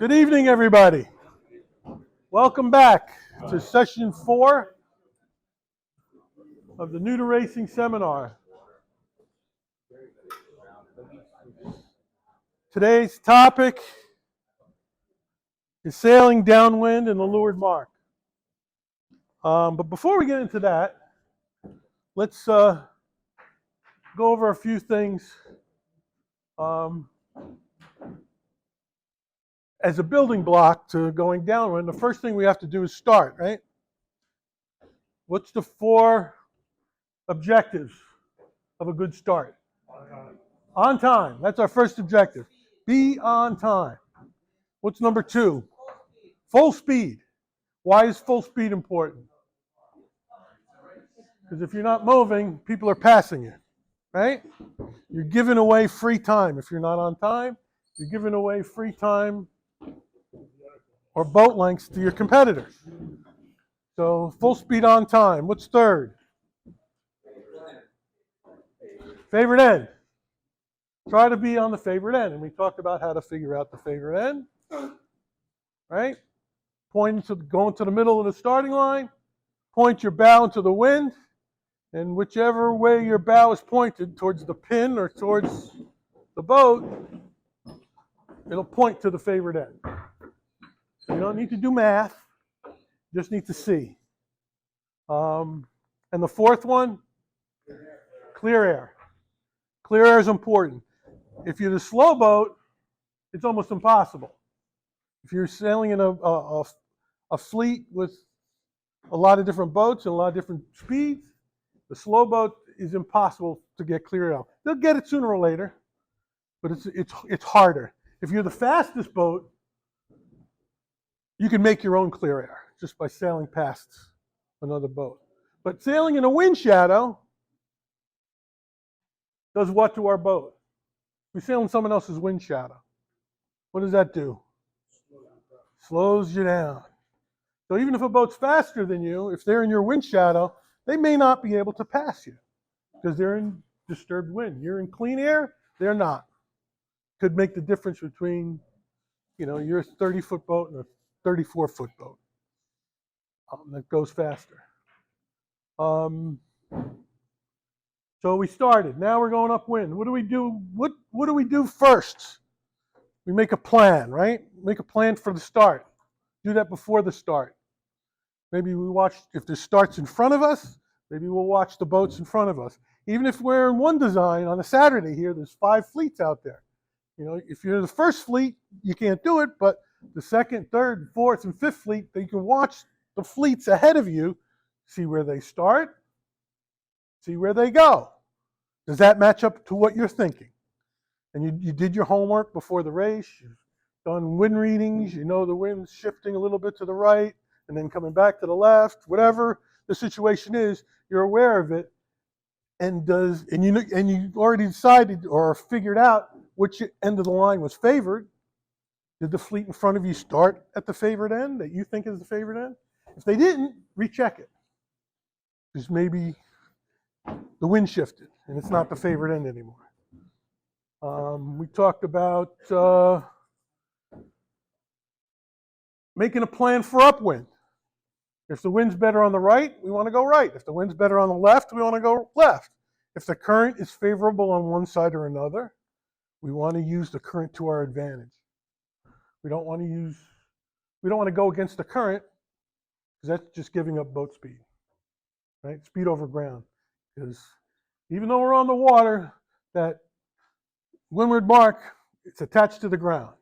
Good evening, everybody. Welcome back to session 4 of the New to Racing seminar. Today's topic is sailing downwind in the Leeward Mark. But before we get into that, let's go over a few things. As a building block to going downwind, the first thing we have to do is start, right? What's the 4 objectives of a good start? On time. That's our first objective. Be on time. What's number 2? Full speed. Why is full speed important? Because if you're not moving, people are passing you, right? You're giving away free time. If you're not on time, you're giving away free time or boat lengths to your competitors. So full speed on time. What's 3rd? Favorite end. Try to be on the favorite end. And we talked about how to figure out the favorite end. Right? Going to the middle of the starting line. Point your bow into the wind. And whichever way your bow is pointed, towards the pin or towards the boat, it'll point to the favorite end. So you don't need to do math. You just need to see. And the 4th one, clear air. Clear air is important. If you're the slow boat, it's almost impossible. If you're sailing in a fleet with a lot of different boats and a lot of different speeds, the slow boat is impossible to get clear air. They'll get it sooner or later, but it's harder. If you're the fastest boat, you can make your own clear air just by sailing past another boat. But sailing in a wind shadow does what to our boat? We sail in someone else's wind shadow. What does that do? Slows you down. So even if a boat's faster than you, if they're in your wind shadow, they may not be able to pass you because they're in disturbed wind. You're in clean air, they're not. Could make the difference between, your 30-foot boat and a 34-foot boat that goes faster. So we started. Now we're going upwind. What do we do? What do we do first? We make a plan, right? Make a plan for the start. Do that before the start. Maybe we watch, if the start's in front of us, maybe we'll watch the boats in front of us. Even if we're in one design on a Saturday here, there's 5 fleets out there. If you're the first fleet, you can't do it, but the 2nd, 3rd, 4th, and 5th fleet, you can watch the fleets ahead of you, see where they start, see where they go. Does that match up to what you're thinking? And you did your homework before the race, you've done wind readings, you know the wind's shifting a little bit to the right, and then coming back to the left, whatever the situation is, you're aware of it, and you already decided or figured out which end of the line was favored. Did the fleet in front of you start at the favorite end that you think is the favorite end? If they didn't, recheck it. Because maybe the wind shifted and it's not the favorite end anymore. We talked about making a plan for upwind. If the wind's better on the right, we want to go right. If the wind's better on the left, we want to go left. If the current is favorable on one side or another, we want to use the current to our advantage. We don't want to go against the current because that's just giving up boat speed, right? Speed over ground. Because even though we're on the water, that Leeward Mark, it's attached to the ground.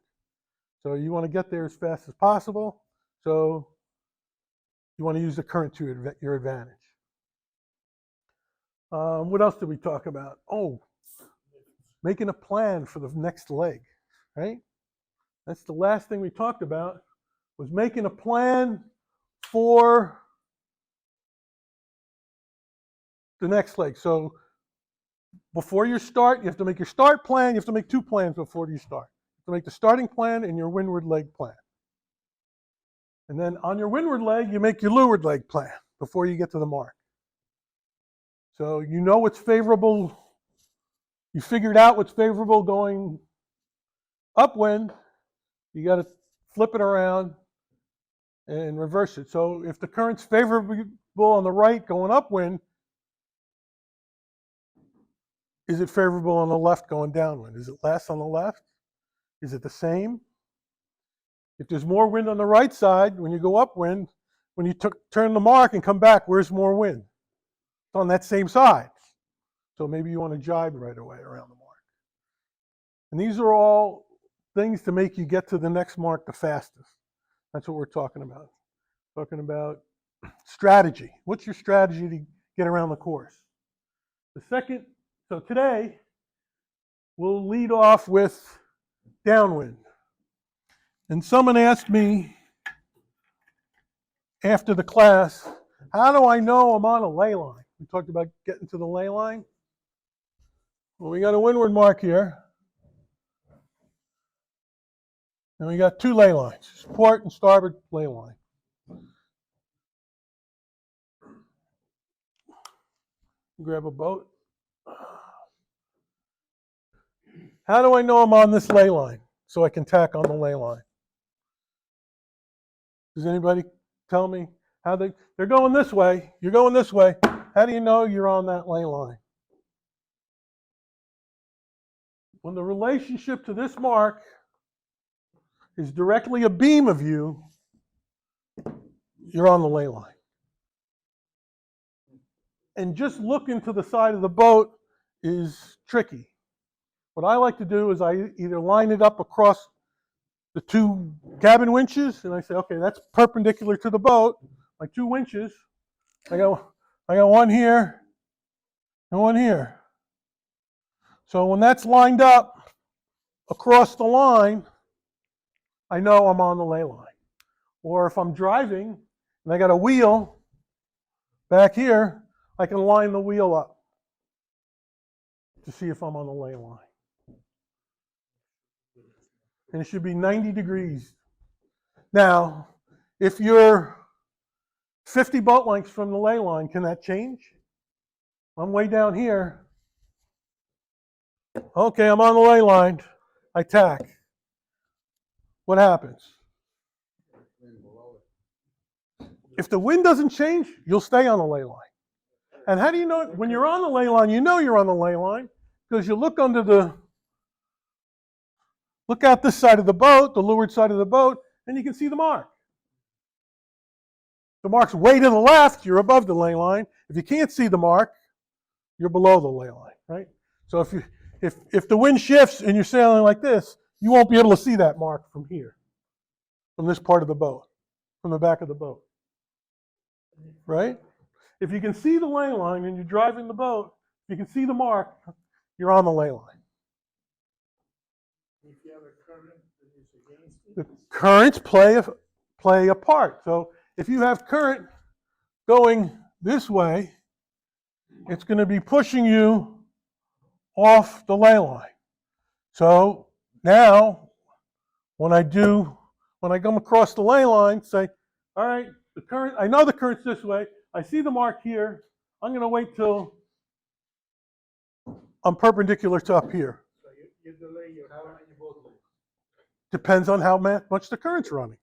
So you want to get there as fast as possible. So you want to use the current to your advantage. What else did we talk about? Oh, making a plan for the next leg, right? That's the last thing we talked about, was making a plan for the next leg. So before you start, you have to make your start plan. You have to make 2 plans before you start. You have to make the starting plan and your windward leg plan. And then on your windward leg, you make your leeward leg plan before you get to the mark. So you know what's favorable. You figured out what's favorable going upwind. You got to flip it around, and reverse it. So if the current's favorable on the right going upwind, is it favorable on the left going downwind? Is it less on the left? Is it the same? If there's more wind on the right side, when you go upwind, when you turn the mark and come back, where's more wind? It's on that same side. So maybe you want to jibe right away around the mark. And these are all things to make you get to the next mark the fastest. That's what we're talking about. Talking about strategy. What's your strategy to get around the course? The second, so today, we'll lead off with downwind. And someone asked me after the class, how do I know I'm on a ley line? We talked about getting to the ley line. Well, we got a windward mark here. And we got two ley lines, port and starboard ley line. Grab a boat. How do I know I'm on this ley line so I can tack on the ley line? Does anybody tell me how they're going this way? You're going this way. How do you know you're on that ley line? When the relationship to this mark is directly a beam of you, you're on the ley line. And just looking to the side of the boat is tricky. What I like to do is I either line it up across the two cabin winches, and I say, okay, that's perpendicular to the boat. My two winches, I got one here and one here. So when that's lined up across the line, I know I'm on the ley line. Or if I'm driving and I got a wheel back here, I can line the wheel up to see if I'm on the ley line. And it should be 90 degrees. Now, if you're 50 boat lengths from the ley line, can that change? I'm way down here. Okay, I'm on the ley line. I tack. What happens? If the wind doesn't change, you'll stay on the ley line. And how do you know it? When you're on the ley line, you know you're on the ley line because you look out this side of the boat, the leeward side of the boat, and you can see the mark. The mark's way to the left, you're above the ley line. If you can't see the mark, you're below the ley line, right? So if the wind shifts and you're sailing like this, you won't be able to see that mark from here, from this part of the boat, from the back of the boat, right? If you can see the ley line and you're driving the boat, you can see the mark, you're on the ley line. If you have a current that is against it, The currents play a part. So if you have current going this way, it's going to be pushing you off the ley line. So now, when I come across the ley line, say, all right, I know the current's this way. I see the mark here. I'm going to wait till I'm perpendicular to up here. so you delay your how many boat lengths? Depends on how much the current's running.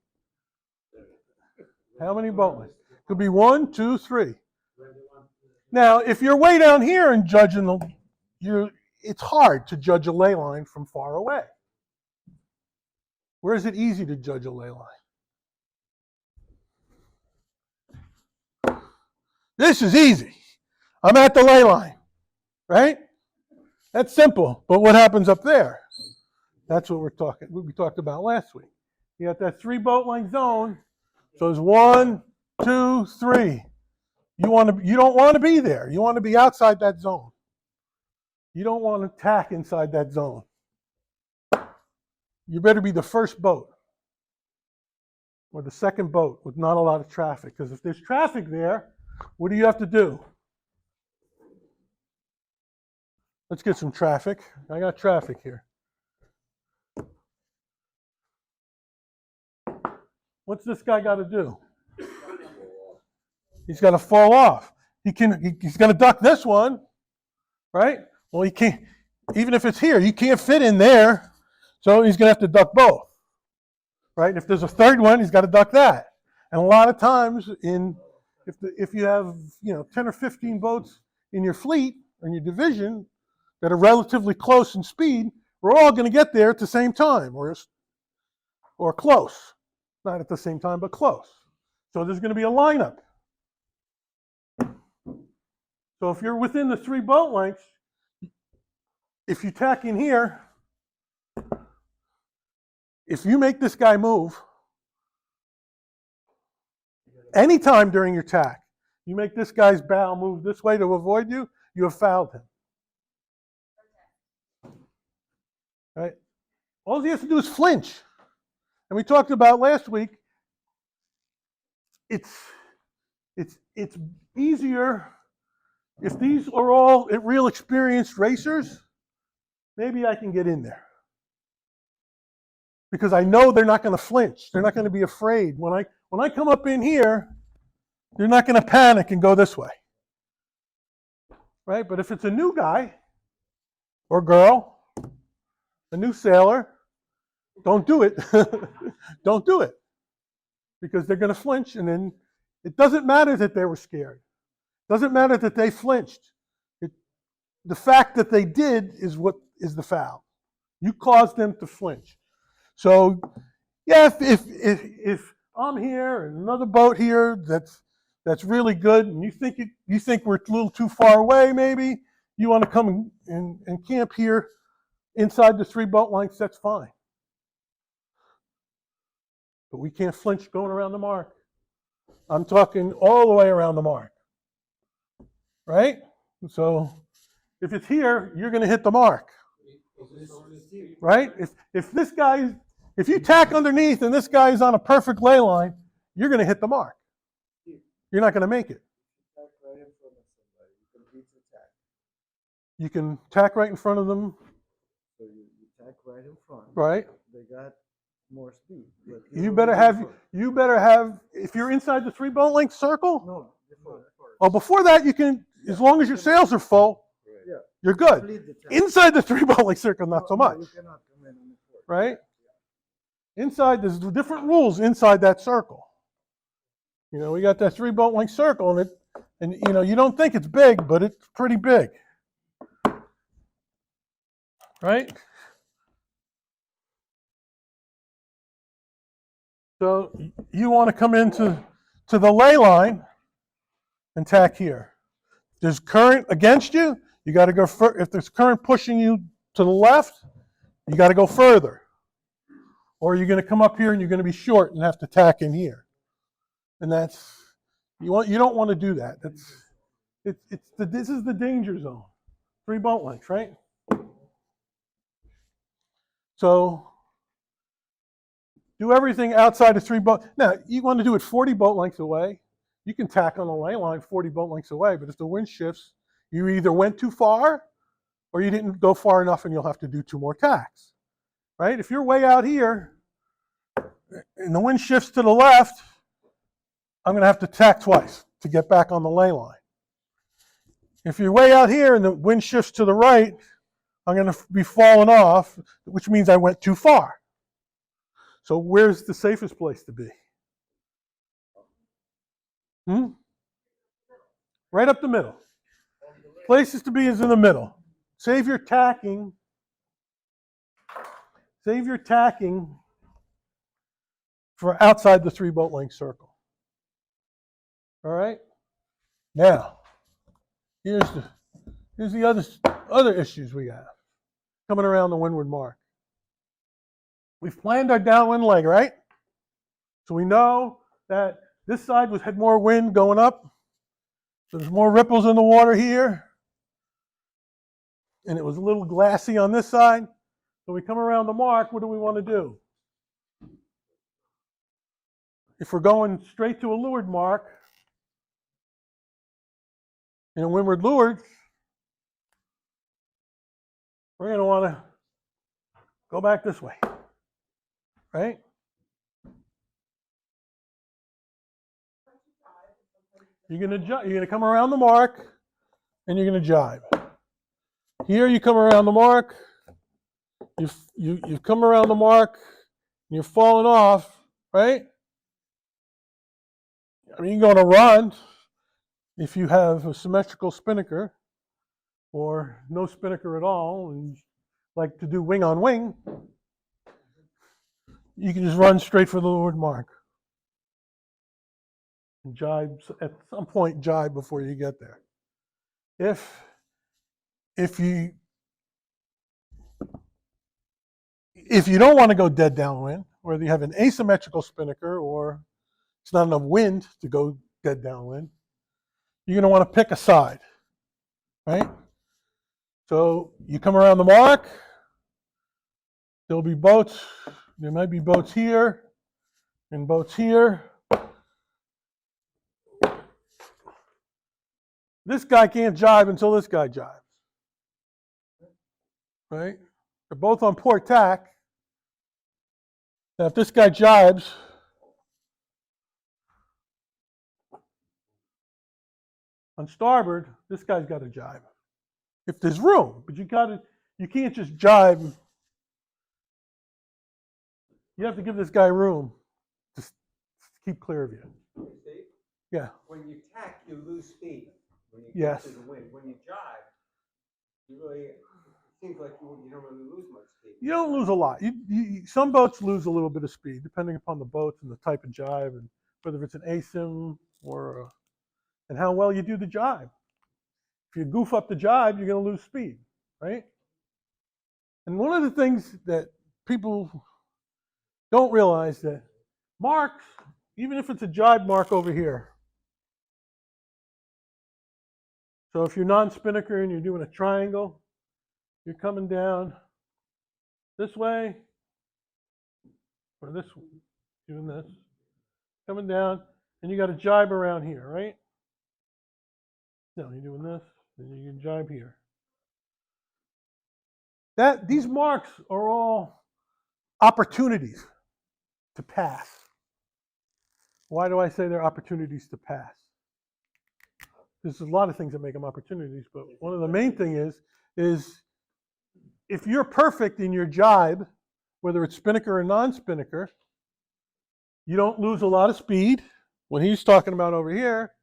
How many boat lengths? Could be 1, 2, 3. Now, if you're way down here and judging it's hard to judge a ley line from far away. Where is it easy to judge a ley line? This is easy. I'm at the ley line, right? That's simple. But what happens up there? That's what we talked about last week. You got that 3 boat length zone. So it's 1, 2, 3. You don't want to be there. You want to be outside that zone. You don't want to tack inside that zone. You better be the first boat or the second boat with not a lot of traffic. Because if there's traffic there, what do you have to do? Let's get some traffic. I got traffic here. What's this guy got to do? He's got to fall off. He's going to duck this one, right? Well, he can't. Even if it's here, you can't fit in there. So he's going to have to duck both. right? And if there's a third one, he's got to duck that. And a lot of times, if you have 10 or 15 boats in your fleet or in your division that are relatively close in speed, we're all going to get there at the same time, or close. Not at the same time, but close. So there's going to be a lineup. So if you're within the 3 boat lengths, if you tack in here, if you make this guy move, anytime during your tack, you make this guy's bow move this way to avoid you, you have fouled him. Right? All he has to do is flinch. And we talked about last week, it's easier if these are all real experienced racers, maybe I can get in there. Because I know they're not going to flinch. They're not going to be afraid. When I come up in here, they're not going to panic and go this way. Right? But if it's a new guy or girl, a new sailor, don't do it. Don't do it. Because they're going to flinch, and then it doesn't matter that they were scared. It doesn't matter that they flinched. The fact that they did is what is the foul. You caused them to flinch. So, yeah, if I'm here and another boat here that's really good, and you think we're a little too far away, maybe you want to come and camp here inside the 3 boat lengths, that's fine. But we can't flinch going around the mark. I'm talking all the way around the mark. Right? So if it's here, you're going to hit the mark. Right? If you tack underneath and this guy is on a perfect ley line, you're going to hit the mark. You're not going to make it. You can tack right in front of them. So you tack right in front. Right. They got more speed. You better have, if you're inside the 3 boat length circle. No, before. Oh, before that, you can, as long as your sails are full, Yeah. you're good. Inside the 3 boat length circle, not so much. You cannot come in on the fourth. Right? Inside, there's different rules inside that circle. We got that 3 boat length circle, and you don't think it's big, but it's pretty big. Right? So you want to come into the ley line and tack here. If there's current against you, you got to go if there's current pushing you to the left, you got to go further. Or you're going to come up here and you're going to be short and have to tack in here. And you don't want to do that. This is the danger zone. 3 boat lengths, right? So do everything outside of 3 boat. Now, you want to do it 40 boat lengths away. You can tack on the ley line 40 boat lengths away, but if the wind shifts, you either went too far or you didn't go far enough and you'll have to do 2 more tacks. Right? If you're way out here and the wind shifts to the left, I'm going to have to tack twice to get back on the ley line. If you're way out here and the wind shifts to the right, I'm going to be falling off, which means I went too far. So where's the safest place to be? Right up the middle. Places to be is in the middle. Save your tacking. Save your tacking for outside the 3 boat length circle. All right? Now, here's the other issues we have coming around the windward mark. We've planned our downwind leg, right? So we know that this side had more wind going up. So there's more ripples in the water here. And it was a little glassy on this side. So we come around the mark, what do we want to do? If we're going straight to a leeward mark, in a windward leeward, we're going to want to go back this way, right? You're going to come around the mark, and you're going to jibe. Here you come around the mark. You've come around the mark, you're falling off, right? I mean, you're going to run if you have a symmetrical spinnaker or no spinnaker at all and like to do wing on wing, you can just run straight for the leeward mark. And jibe, at some point, jibe before you get there. If you don't want to go dead downwind, whether you have an asymmetrical spinnaker or it's not enough wind to go dead downwind, you're going to want to pick a side, right? So you come around the mark, there'll be boats, there might be boats here and boats here. This guy can't jibe until this guy jibes, right? They're both on port tack. Now if this guy jibes, on starboard, this guy's got to jibe. If there's room, but you can't just jibe. You have to give this guy room to keep clear of you. Steve, Yeah. when you tack, you lose speed. When you Yes. get to the wind. When you jibe, you really, it seems like you don't really lose much speed. You don't lose a lot. Some boats lose a little bit of speed, depending upon the boats and the type of jibe, and whether it's an asim or and how well you do the jibe. If you goof up the jibe, you're going to lose speed, right? And one of the things that people don't realize that marks, even if it's a jibe mark over here. So if you're non-spinnaker and you're doing a triangle, you're coming down this way, or this, doing this, coming down, and you got a jibe around here, right? No, you're doing this, and you can jibe here. These marks are all opportunities to pass. Why do I say they're opportunities to pass? There's a lot of things that make them opportunities, but one of the main thing is if you're perfect in your jibe, whether it's spinnaker or non-spinnaker, you don't lose a lot of speed, what he's talking about over here,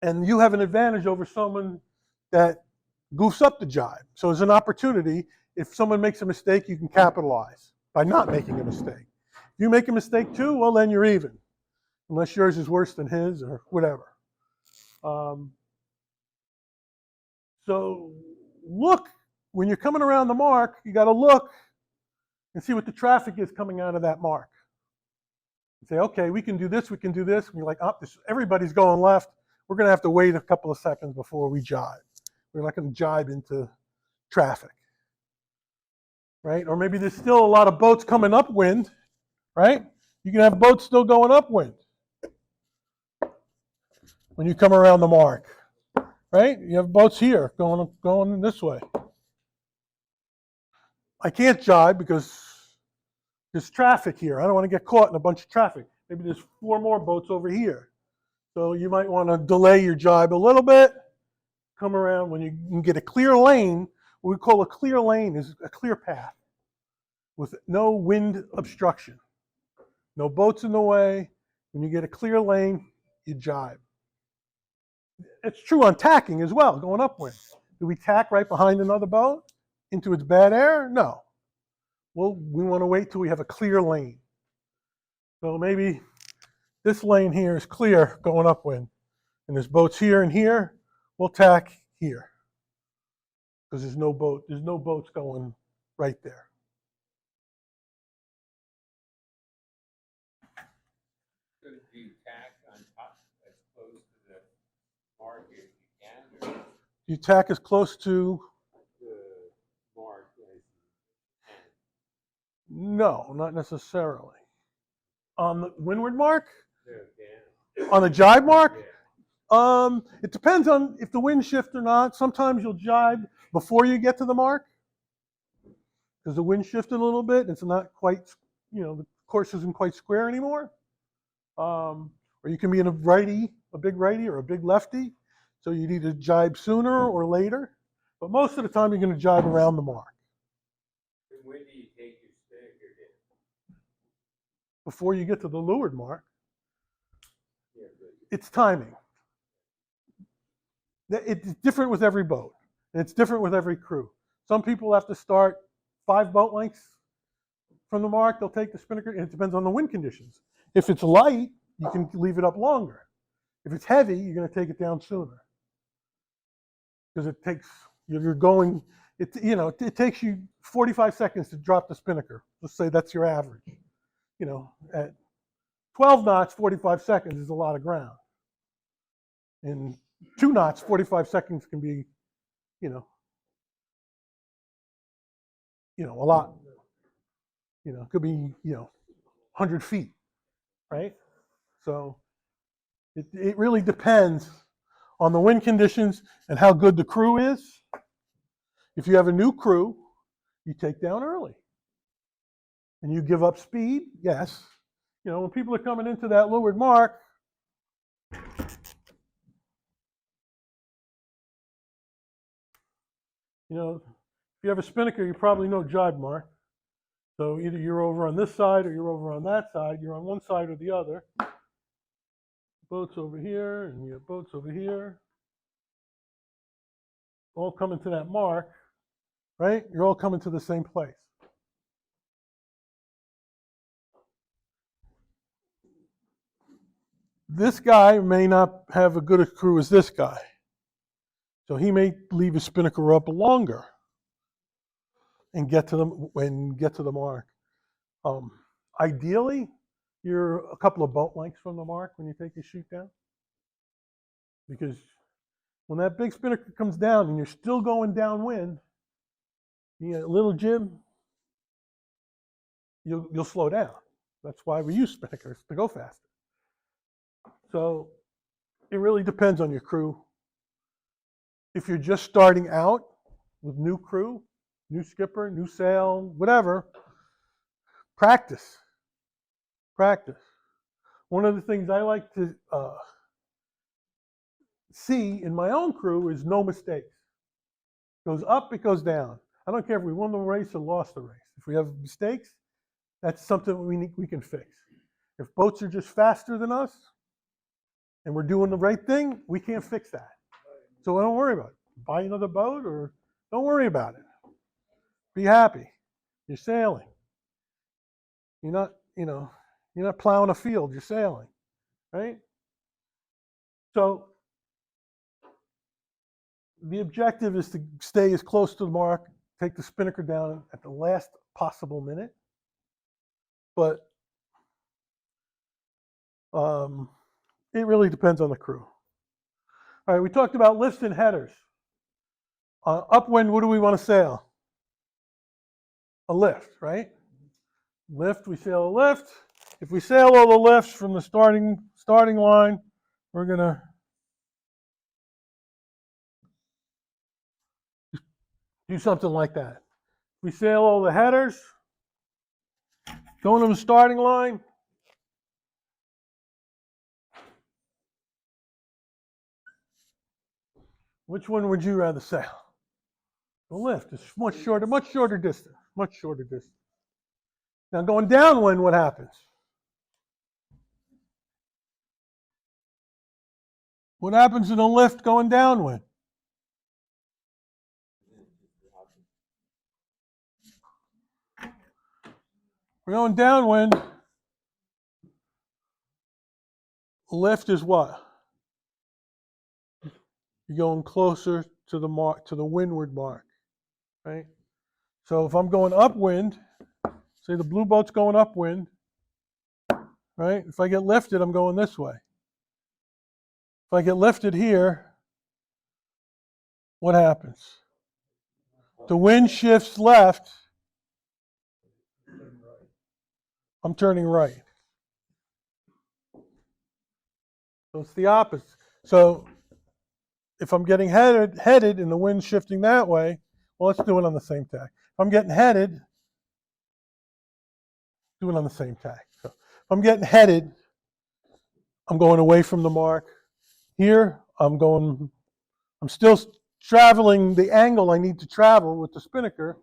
and you have an advantage over someone that goofs up the jibe. So it's an opportunity. If someone makes a mistake, you can capitalize by not making a mistake. If you make a mistake too, well, then you're even, unless yours is worse than his or whatever. So look, when you're coming around the mark, you got to look and see what the traffic is coming out of that mark. You say, okay, we can do this, we can do this. And you're like, oh, everybody's going left. We're going to have to wait a couple of seconds before we jibe. We're not going to jibe into traffic, right? Or maybe there's still a lot of boats coming upwind, right? You can have boats still going upwind when you come around the mark, right? You have boats here going this way. I can't jibe because there's traffic here. I don't want to get caught in a bunch of traffic. Maybe there's 4 more boats over here. So you might want to delay your jibe a little bit, come around. When you can get a clear lane, what we call a clear lane is a clear path with no wind obstruction. No boats in the way. When you get a clear lane, you jibe. It's true on tacking as well, going upwind. Do we tack right behind another boat into its bad air? No. Well, we want to wait till we have a clear lane. So maybe this lane here is clear going upwind, and there's boats here and here. We'll tack here because there's no boats going right there. So do you tack on top as close to the mark as you can? Or You tack as close to, the mark as you no, not necessarily. On the windward mark? can? On the jibe mark? Yeah. It depends on if the wind shifts or not. Sometimes you'll jibe before you get to the mark because the wind shifted a little bit. It's not quite, the course isn't quite square anymore. Or you can be in a big righty or a big lefty. So you need to jibe sooner or later. But most of the time you're going to jibe around the mark. And when do you take your before you get to the leeward mark, Yeah, good. it's timing. It's different with every boat, and it's different with every crew. Some people have to start 5 boat lengths from the mark. They'll take the spinnaker, and it depends on the wind conditions. If it's light, you can leave it up longer. If it's heavy, you're going to take it down sooner, because it takes you're going. It takes you 45 seconds to drop the spinnaker. Let's say that's your average. At 12 knots, 45 seconds is a lot of ground. And 2 knots, 45 seconds can be, a lot. It could be, 100 feet, right? So it really depends on the wind conditions and how good the crew is. If you have a new crew, you take down early. And you give up speed, yes. When people are coming into that Leeward Mark, if you have a spinnaker, you probably know jibe mark. So either you're over on this side or you're over on that side. You're on one side or the other. Boats over here, and you have boats over here. All coming to that mark, right? You're all coming to the same place. This guy may not have as good a crew as this guy. So he may leave his spinnaker up longer and get to the mark. Ideally, you're a couple of boat lengths from the mark when you take your chute down. Because when that big spinnaker comes down and you're still going downwind, you get a little jib, you'll slow down. That's why we use spinnakers, to go faster. So it really depends on your crew. If you're just starting out with new crew, new skipper, new sail, whatever, practice. Practice. One of the things I like to see in my own crew is no mistakes. It goes up, it goes down. I don't care if we won the race or lost the race. If we have mistakes, that's something we can fix. If boats are just faster than us and we're doing the right thing, we can't fix that. So don't worry about it. Buy another boat or don't worry about it. Be happy. You're sailing. You're not plowing a field, you're sailing, right? So the objective is to stay as close to the mark, take the spinnaker down at the last possible minute. But it really depends on the crew. All right, we talked about lifts and headers. Upwind, what do we want to sail? A lift, right? Lift, we sail a lift. If we sail all the lifts from the starting line, we're going to do something like that. We sail all the headers, going to the starting line. Which one would you rather sail? The lift is much shorter distance, much shorter distance. Now going downwind, what happens? What happens in a lift going downwind? We're going downwind. Lift is what? You're going closer to the mark, to the windward mark, right? So if I'm going upwind, say the blue boat's going upwind, right? If I get lifted, I'm going this way. If I get lifted here, what happens? The wind shifts left. I'm turning right. So it's the opposite. So if I'm getting headed and the wind's shifting that way, well, let's do it on the same tack. If I'm getting headed, do it on the same tack. So if I'm getting headed, I'm going away from the mark. Here, I'm still traveling the angle I need to travel with the spinnaker,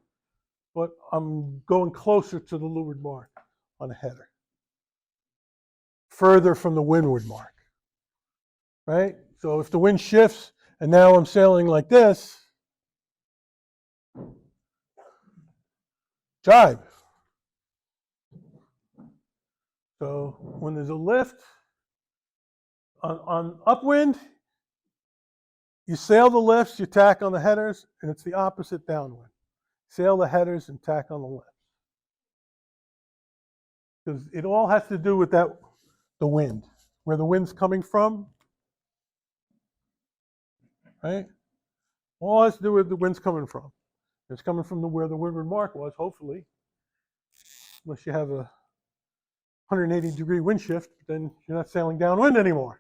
but I'm going closer to the leeward mark on a header. further from the windward mark, right? So if the wind shifts and now I'm sailing like this, jibe. So when there's a lift on upwind, you sail the lifts, you tack on the headers, and it's the opposite downwind. Sail the headers and tack on the lifts. Because it all has to do with the wind, where the wind's coming from, right? All has to do with the wind's coming from. It's coming from where the windward mark was, hopefully. Unless you have a 180-degree wind shift, then you're not sailing downwind anymore.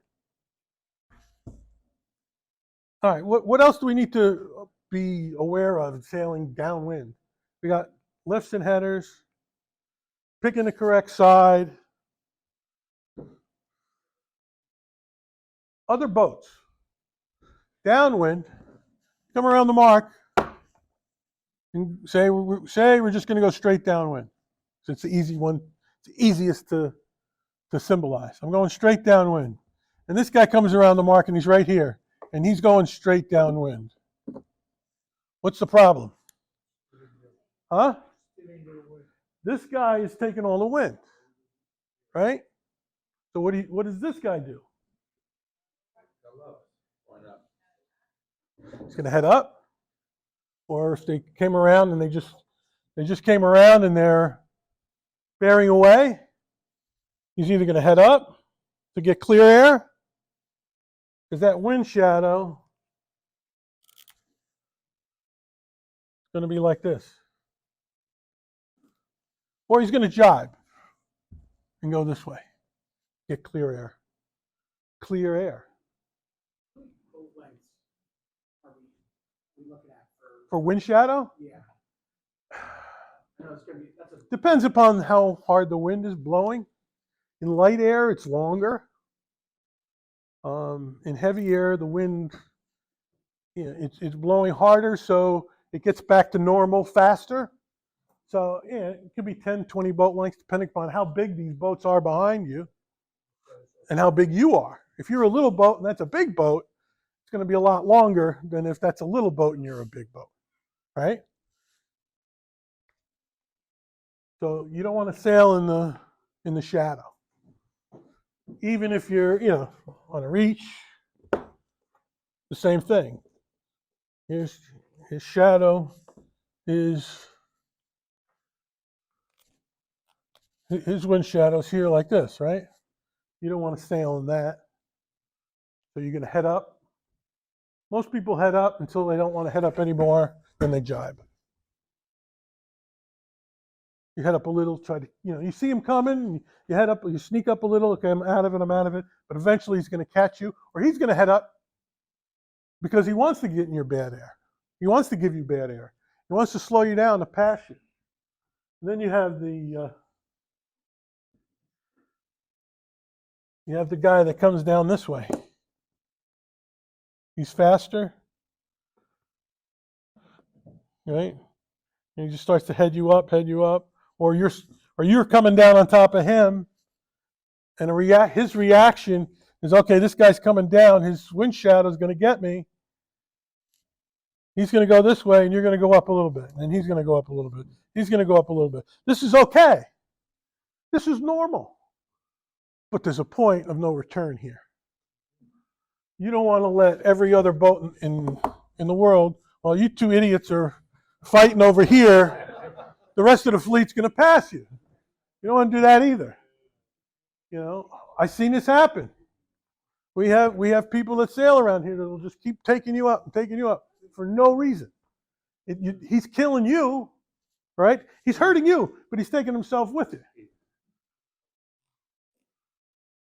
All right, what else do we need to be aware of in sailing downwind? We got lifts and headers, picking the correct side. Other boats. Downwind, come around the mark, and say we're just going to go straight downwind. So it's the easy one, it's the easiest to symbolize. I'm going straight downwind. And this guy comes around the mark and he's right here. And he's going straight downwind. What's the problem? Huh? This guy is taking all the wind. Right? So what does this guy do? He's going to head up. Or if they came around and they just came around and they're bearing away, he's either going to head up to get clear air, because that wind shadow is going to be like this. Or he's going to jibe and go this way, get clear air. Clear air. What lengths are we looking at For wind shadow? Yeah. I know it's gonna be, that's a, Depends upon how hard the wind is blowing. In light air, it's longer. In heavy air, the wind, it's blowing harder, so it gets back to normal faster. So it could be 10, 20 boat lengths, depending upon how big these boats are behind you and how big you are. If you're a little boat and that's a big boat, it's going to be a lot longer than if that's a little boat and you're a big boat, right? So you don't want to sail in the shadow. Even if you're, on a reach, the same thing. His shadow is, his wind shadow's here like this, right? You don't want to sail in that. So you're going to head up. Most people head up until they don't want to head up anymore, then they jibe. You head up a little, try to, you see him coming, you head up, you sneak up a little, okay, I'm out of it, but eventually he's going to catch you, or he's going to head up because he wants to get in your bad air. He wants to give you bad air. He wants to slow you down to pass you. And then you have the guy that comes down this way. He's faster, right? And he just starts to head you up, or you're coming down on top of him, and his reaction is, okay, this guy's coming down, his wind shadow is going to get me. He's going to go this way, and you're going to go up a little bit, and he's going to go up a little bit. He's going to go up a little bit. This is okay. This is normal. But there's a point of no return here. You don't want to let every other boat in the world, while you two idiots are fighting over here, the rest of the fleet's going to pass you. You don't want to do that either. I've seen this happen. We have people that sail around here that will just keep taking you up for no reason. He's killing you, right? He's hurting you, but he's taking himself with you.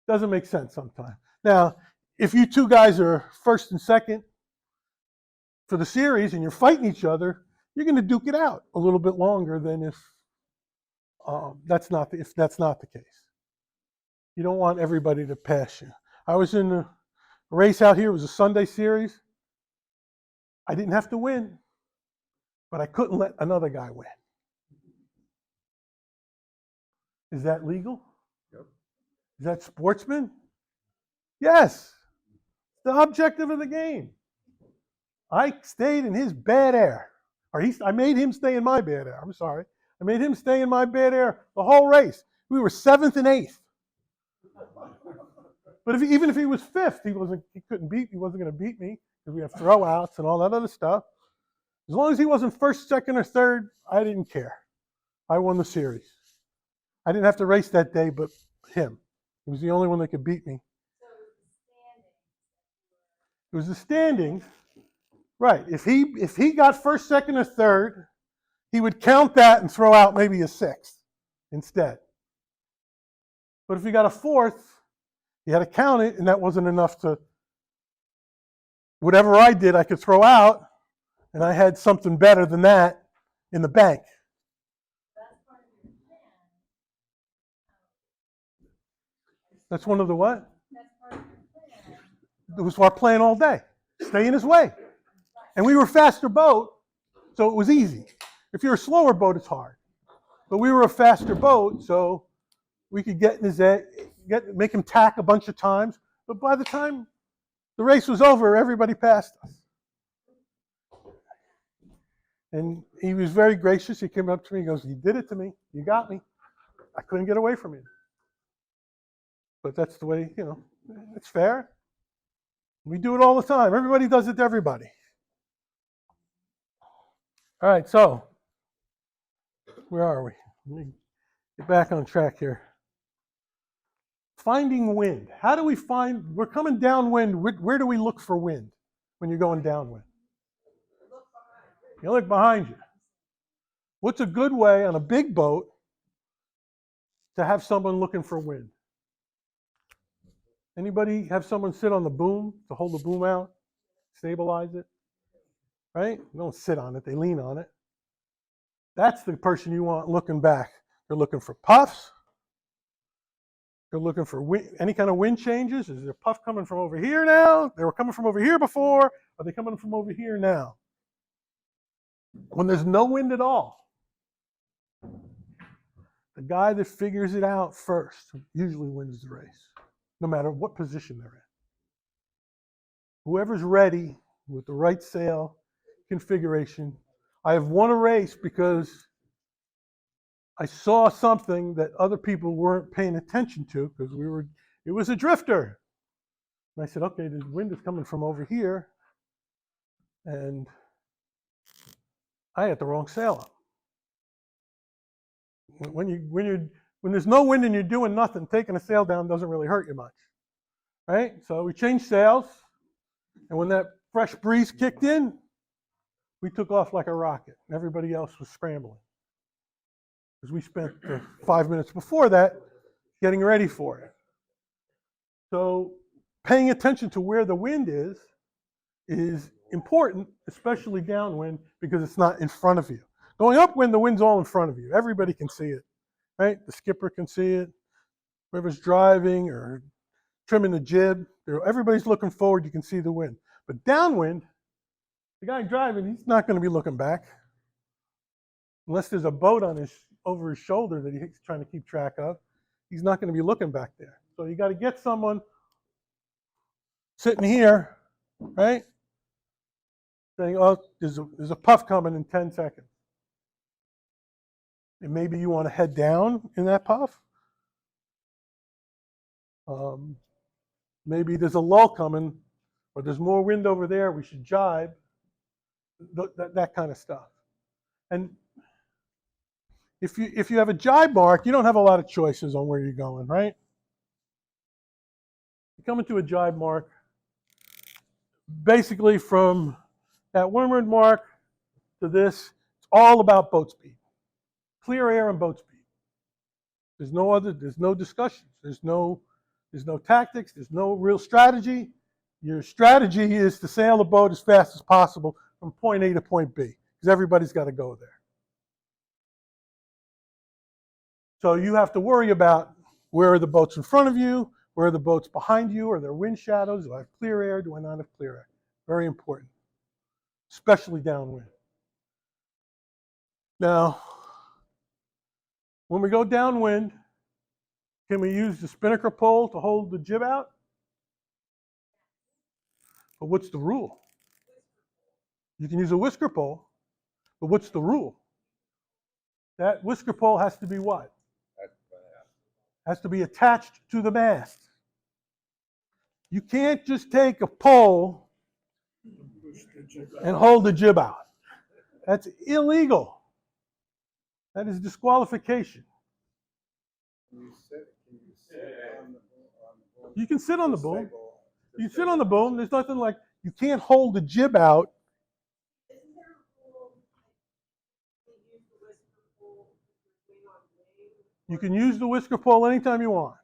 Doesn't make sense sometimes. Now, if you two guys are first and second for the series and you're fighting each other, you're going to duke it out a little bit longer than if that's not the case. You don't want everybody to pass you. I was in a race out here. It was a Sunday series. I didn't have to win, but I couldn't let another guy win. Is that legal? Yep. Is that sportsman? Yes. The objective of the game. I stayed in his bad air. I made him stay in my bad air. I'm sorry. I made him stay in my bad air the whole race. We were 7th and 8th. But even if he was 5th, he wasn't going to beat me because we have throwouts and all that other stuff. As long as he wasn't 1st, 2nd, or 3rd, I didn't care. I won the series. I didn't have to race that day, but him. He was the only one that could beat me. It was the standings. Right. If he got 1st, 2nd, or 3rd, he would count that and throw out maybe a 6th instead. But if he got a 4th, he had to count it, and that wasn't enough to. Whatever I did, I could throw out, and I had something better than that in the bank. That's one of the what? It was our plan all day. Stay in his way. And we were a faster boat, so it was easy. If you're a slower boat, it's hard. But we were a faster boat, so we could get in his head, make him tack a bunch of times. But by the time the race was over, everybody passed us. And he was very gracious. He came up to me and goes, "You did it to me. You got me. I couldn't get away from you." But that's the way, it's fair. We do it all the time. Everybody does it to everybody. All right, so where are we? Let me get back on track here. Finding wind. How do we find? We're coming downwind. Where do we look for wind when you're going downwind? You look behind you. What's a good way on a big boat to have someone looking for wind? Anybody have someone sit on the boom to hold the boom out, stabilize it? Right? They don't sit on it, they lean on it. That's the person you want looking back. They're looking for puffs. They're looking for any kind of wind changes. Is there a puff coming from over here now? They were coming from over here before. Are they coming from over here now? When there's no wind at all, the guy that figures it out first usually wins the race, no matter what position they're in. Whoever's ready with the right sail configuration. I have won a race because I saw something that other people weren't paying attention to because it was a drifter. And I said, okay, the wind is coming from over here, and I had the wrong sail up. When there's no wind and you're doing nothing, taking a sail down doesn't really hurt you much, right? So we changed sails, and when that fresh breeze kicked in, we took off like a rocket. Everybody else was scrambling because we spent 5 minutes before that getting ready for it. So paying attention to where the wind is important, especially downwind, because it's not in front of you. Going upwind, the wind's all in front of you. Everybody can see it, right? The skipper can see it. Whoever's driving or trimming the jib, everybody's looking forward. You can see the wind. But downwind, the guy driving, he's not going to be looking back unless there's a boat over his shoulder that he's trying to keep track of. He's not going to be looking back there. So you got to get someone sitting here, right? Saying, oh, there's a puff coming in 10 seconds. And maybe you want to head down in that puff. Maybe there's a lull coming, or there's more wind over there, we should jibe. That kind of stuff. And if you have a jibe mark, you don't have a lot of choices on where you're going, right? You come into a jibe mark, basically from that Leeward Mark to this, it's all about boat speed. Clear air and boat speed. There's no discussions. There's no tactics. There's no real strategy. Your strategy is to sail the boat as fast as possible from point A to point B, because everybody's got to go there. So you have to worry about where are the boats in front of you, where are the boats behind you, are there wind shadows, do I have clear air, do I not have clear air? Very important, especially downwind. Now, when we go downwind, Can we use the spinnaker pole to hold the jib out? But what's the rule? You can use a whisker pole, but what's the rule? That whisker pole has to be what? Has to be attached to the mast. You can't just take a pole and hold the jib out. That's illegal. That is disqualification. You can sit on the boom. You sit on the boom. There's nothing like, you can't hold the jib out. You can use the whisker pole anytime you want.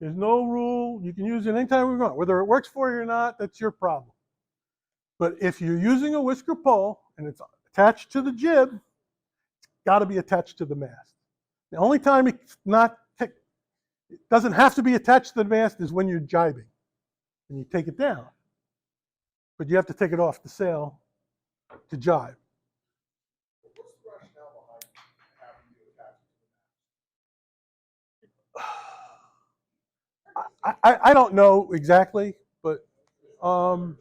There's no rule. You can use it anytime you want. Whether it works for you or not, that's your problem. But if you're using a whisker pole and it's attached to the jib, it's got to be attached to the mast. The only time it's not, it doesn't have to be attached to the mast is when you're jibing and you take it down. But you have to take it off the sail to jibe. I don't know exactly, but I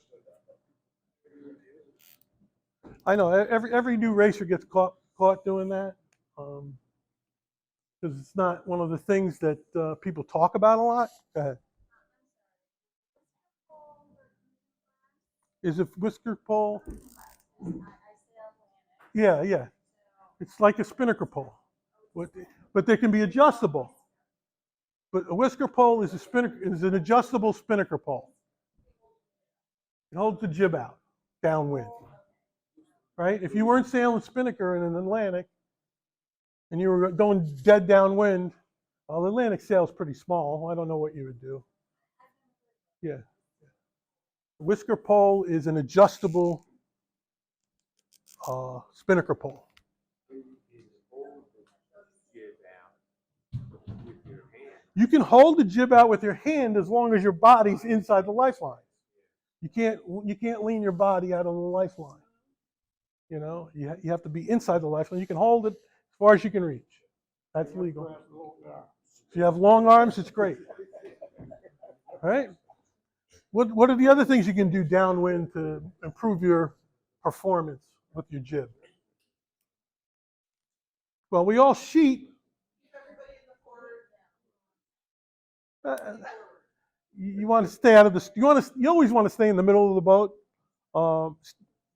know every new racer gets caught doing that because it's not one of the things that people talk about a lot. Go ahead. Is it whisker pole? Yeah. It's like a spinnaker pole, but they can be adjustable. But a whisker pole is an adjustable spinnaker pole. It holds the jib out, downwind. Right? If you weren't sailing spinnaker in an Atlantic and you were going dead downwind, well, the Atlantic sail's pretty small. I don't know what you would do. Yeah. Whisker pole is an adjustable spinnaker pole. You can hold the jib out with your hand as long as your body's inside the lifeline. You can't lean your body out on the lifeline. You know, you have to be inside the lifeline. You can hold it as far as you can reach. That's legal. If you have long arms, it's great. All right? What are the other things you can do downwind to improve your performance with your jib? Well, we all sheet. You want to stay out of the. You always want to stay in the middle of the boat.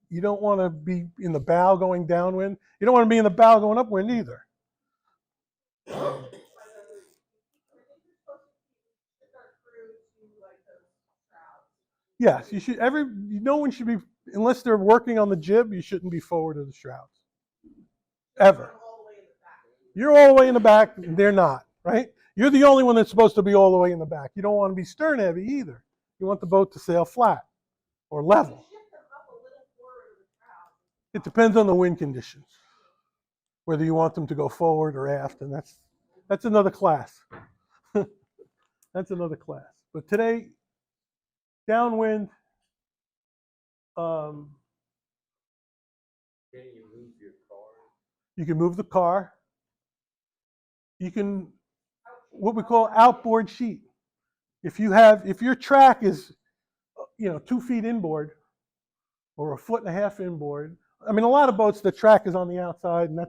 You don't want to be in the bow going downwind. You don't want to be in the bow going upwind either. Yes, you should. No one should be, unless they're working on the jib. You shouldn't be forward of the shrouds, ever. You're all the way in the back. And they're not, right? You're the only one that's supposed to be all the way in the back. You don't want to be stern heavy either. You want the boat to sail flat or level. It depends on the wind conditions, whether you want them to go forward or aft, and that's another class. That's another class. But today, downwind. Can you move your car? You can move the car. You can, what we call outboard sheet. If your track is, 2 feet inboard or 1.5 feet inboard. I mean, a lot of boats, the track is on the outside, and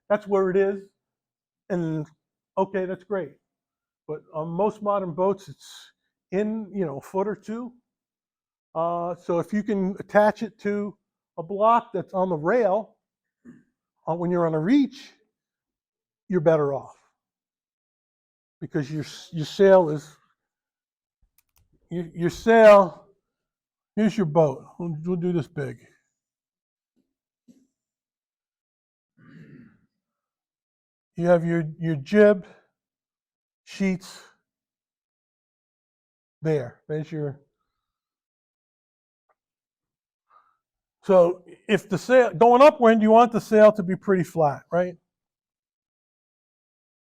that's where it is. And okay, that's great. But on most modern boats, it's in, a foot or two. So if you can attach it to a block that's on the rail, when you're on a reach, you're better off. Because your sail is, your sail, here's your boat. We'll do this big. You have your jib, sheets, there. There's your. So if the sail, going upwind, you want the sail to be pretty flat, right?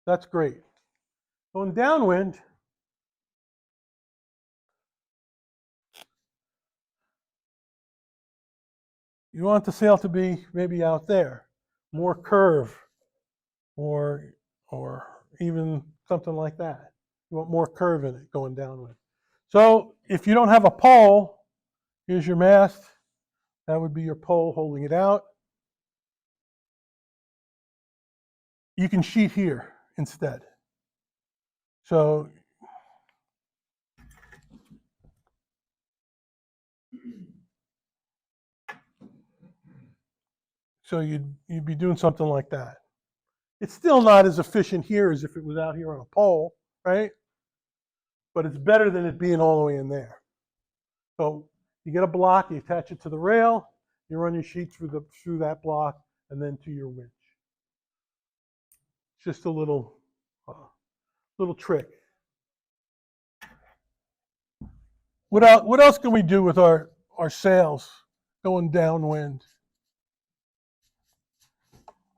That's great. Going downwind, you want the sail to be maybe out there, more curve, or or even something like that. You want more curve in it going downwind. So if you don't have a pole, here's your mast. That would be your pole holding it out. You can sheet here instead. So you'd be doing something like that. It's still not as efficient here as if it was out here on a pole, right? But it's better than it being all the way in there. So you get a block, you attach it to the rail, you run your sheet through that block, and then to your winch. It's just a little trick. What else can we do with our sails going downwind?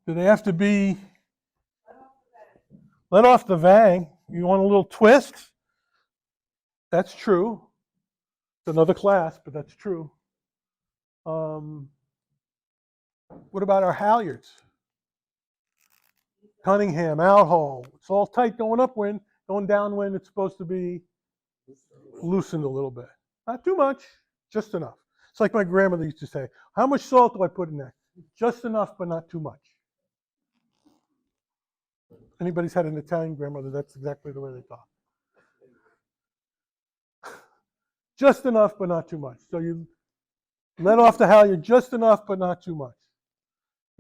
Do they have to be let off the vang? You want a little twist? That's true. It's another class, but that's true. What about our halyards? Cunningham, outhole. It's all tight going upwind. Going downwind, it's supposed to be loosened a little bit. Not too much, just enough. It's like my grandmother used to say, how much salt do I put in there? Just enough, but not too much. Anybody's had an Italian grandmother, that's exactly the way they talk. Just enough, but not too much. So you let off the halyard just enough, but not too much.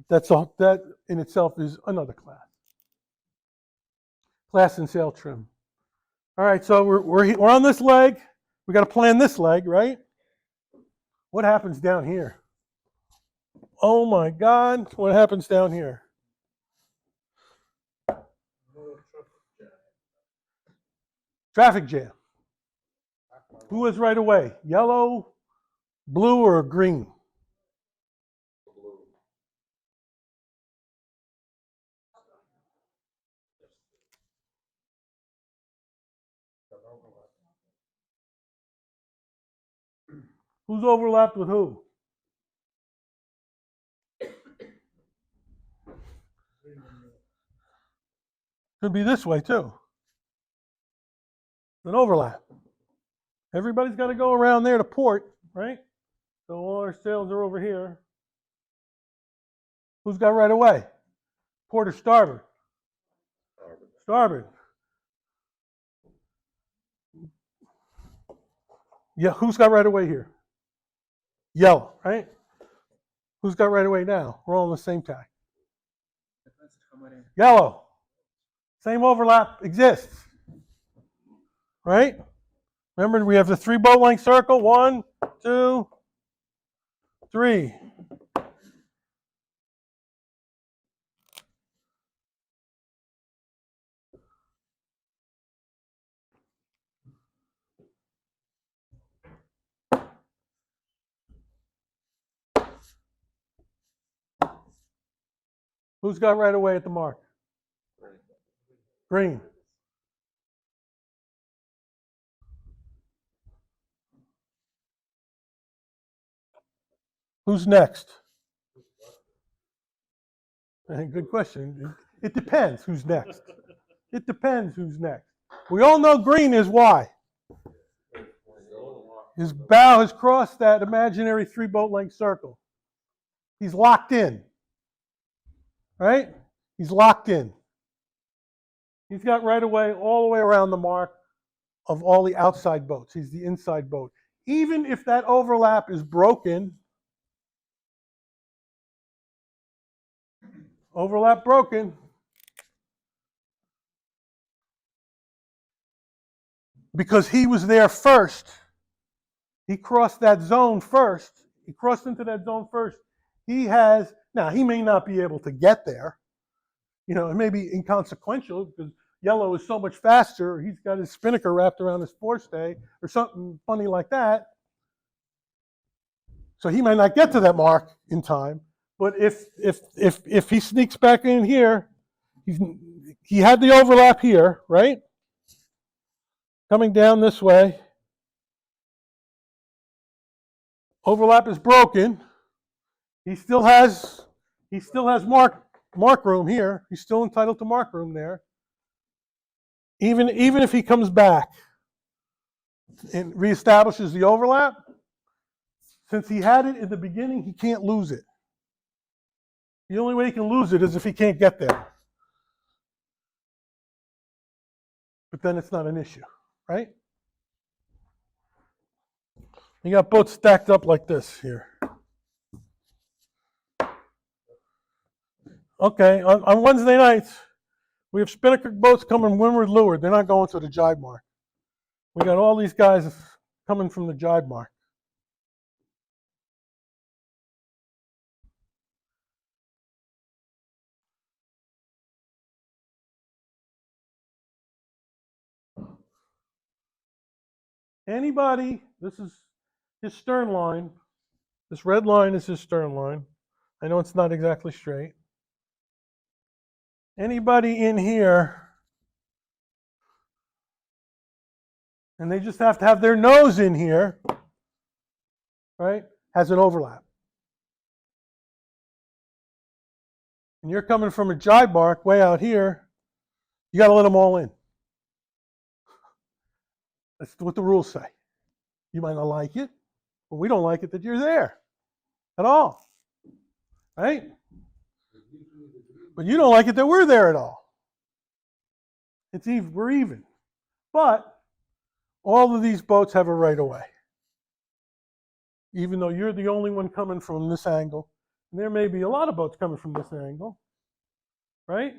That's all. That in itself is another class. Class and sail trim. All right, so we're on this leg. We got to plan this leg, right? What happens down here? Oh my God! What happens down here? Traffic jam. Who is right away? Yellow, blue, or green? Who's overlapped with who? Could be this way too. An overlap. Everybody's got to go around there to port, right? So all our sails are over here. Who's got right away? Port or starboard? Starboard. Yeah, who's got right away here? Yellow, right? Who's got right away now? We're all on the same tack. Yellow. Same overlap exists. Right? Remember, we have the 3 boat length circle. 1, 2, 3. Who's got right away at the mark? Green. Who's next? Good question. It depends who's next. It depends who's next. We all know green is why. His bow has crossed that imaginary 3 boat length circle. He's locked in. Right? He's locked in. He's got right away all the way around the mark of all the outside boats. He's the inside boat. Even if that overlap is broken, overlap broken, because he was there first, he crossed that zone first, he crossed into that zone first, he has, now he may not be able to get there, you know, it may be inconsequential because yellow is so much faster, he's got his spinnaker wrapped around his forestay or something funny like that, so he might not get to that mark in time. But if he sneaks back in here, he had the overlap here, right? Coming down this way. Overlap is broken. He still has mark mark room here. He's still entitled to mark room there. Even if he comes back and reestablishes the overlap, since he had it in the beginning, he can't lose it. The only way he can lose it is if he can't get there. But then it's not an issue, right? You got boats stacked up like this here. Okay, on Wednesday nights, we have spinnaker boats coming windward leeward. They're not going to the jibe mark. We got all these guys coming from the jibe mark. Anybody, this is his stern line. This red line is his stern line. I know it's not exactly straight. Anybody in here, and they just have to have their nose in here, right, has an overlap. And you're coming from a jibe mark way out here, you got to let them all in. That's what the rules say. You might not like it, but we don't like it that you're there at all, right? But you don't like it that we're there at all. It's even, we're even. But all of these boats have a right of way. Even though you're the only one coming from this angle, and there may be a lot of boats coming from this angle, right?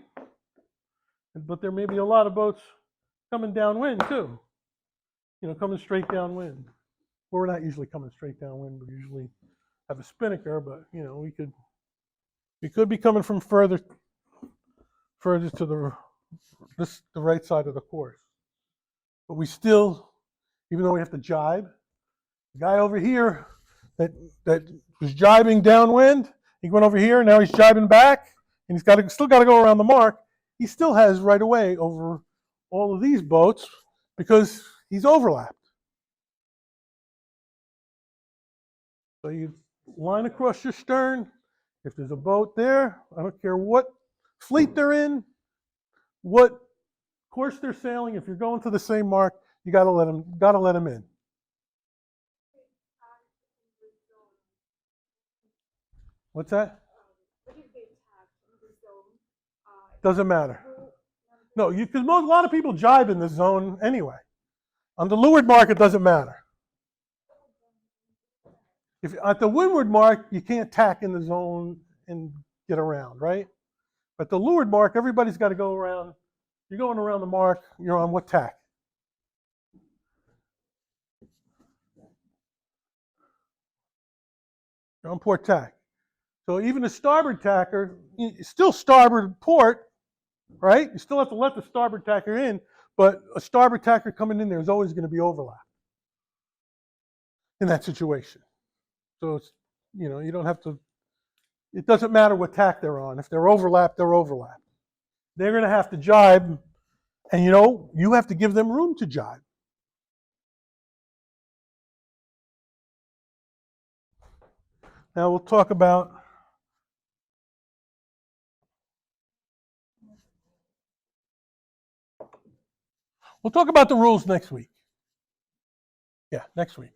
But there may be a lot of boats coming downwind too. You know, coming straight downwind. Well, we're not usually coming straight downwind. We usually have a spinnaker, but you know, we could be coming from further to the right side of the course. But we still, even though we have to jibe, the guy over here that was jibing downwind, he went over here, now he's jibing back, and he's still got to go around the mark. He still has right of way over all of these boats because he's overlapped. So you line across your stern. If there's a boat there, I don't care what fleet they're in, what course they're sailing. If you're going to the same mark, you got to let them in. What's that? Doesn't matter. No, because a lot of people jibe in this zone anyway. On the leeward mark, it doesn't matter. If at the windward mark, you can't tack in the zone and get around, right? But the leeward mark, everybody's got to go around. You're going around the mark, you're on what tack? You're on port tack. So even a starboard tacker, still starboard port, right? You still have to let the starboard tacker in, but a starboard tacker coming in there is always going to be overlap in that situation. So it's, you know, you don't have to, it doesn't matter what tack they're on. If they're overlapped, they're overlapped. They're going to have to jibe, and you know, you have to give them room to jibe. Now we'll talk about the rules next week. Yeah, next week.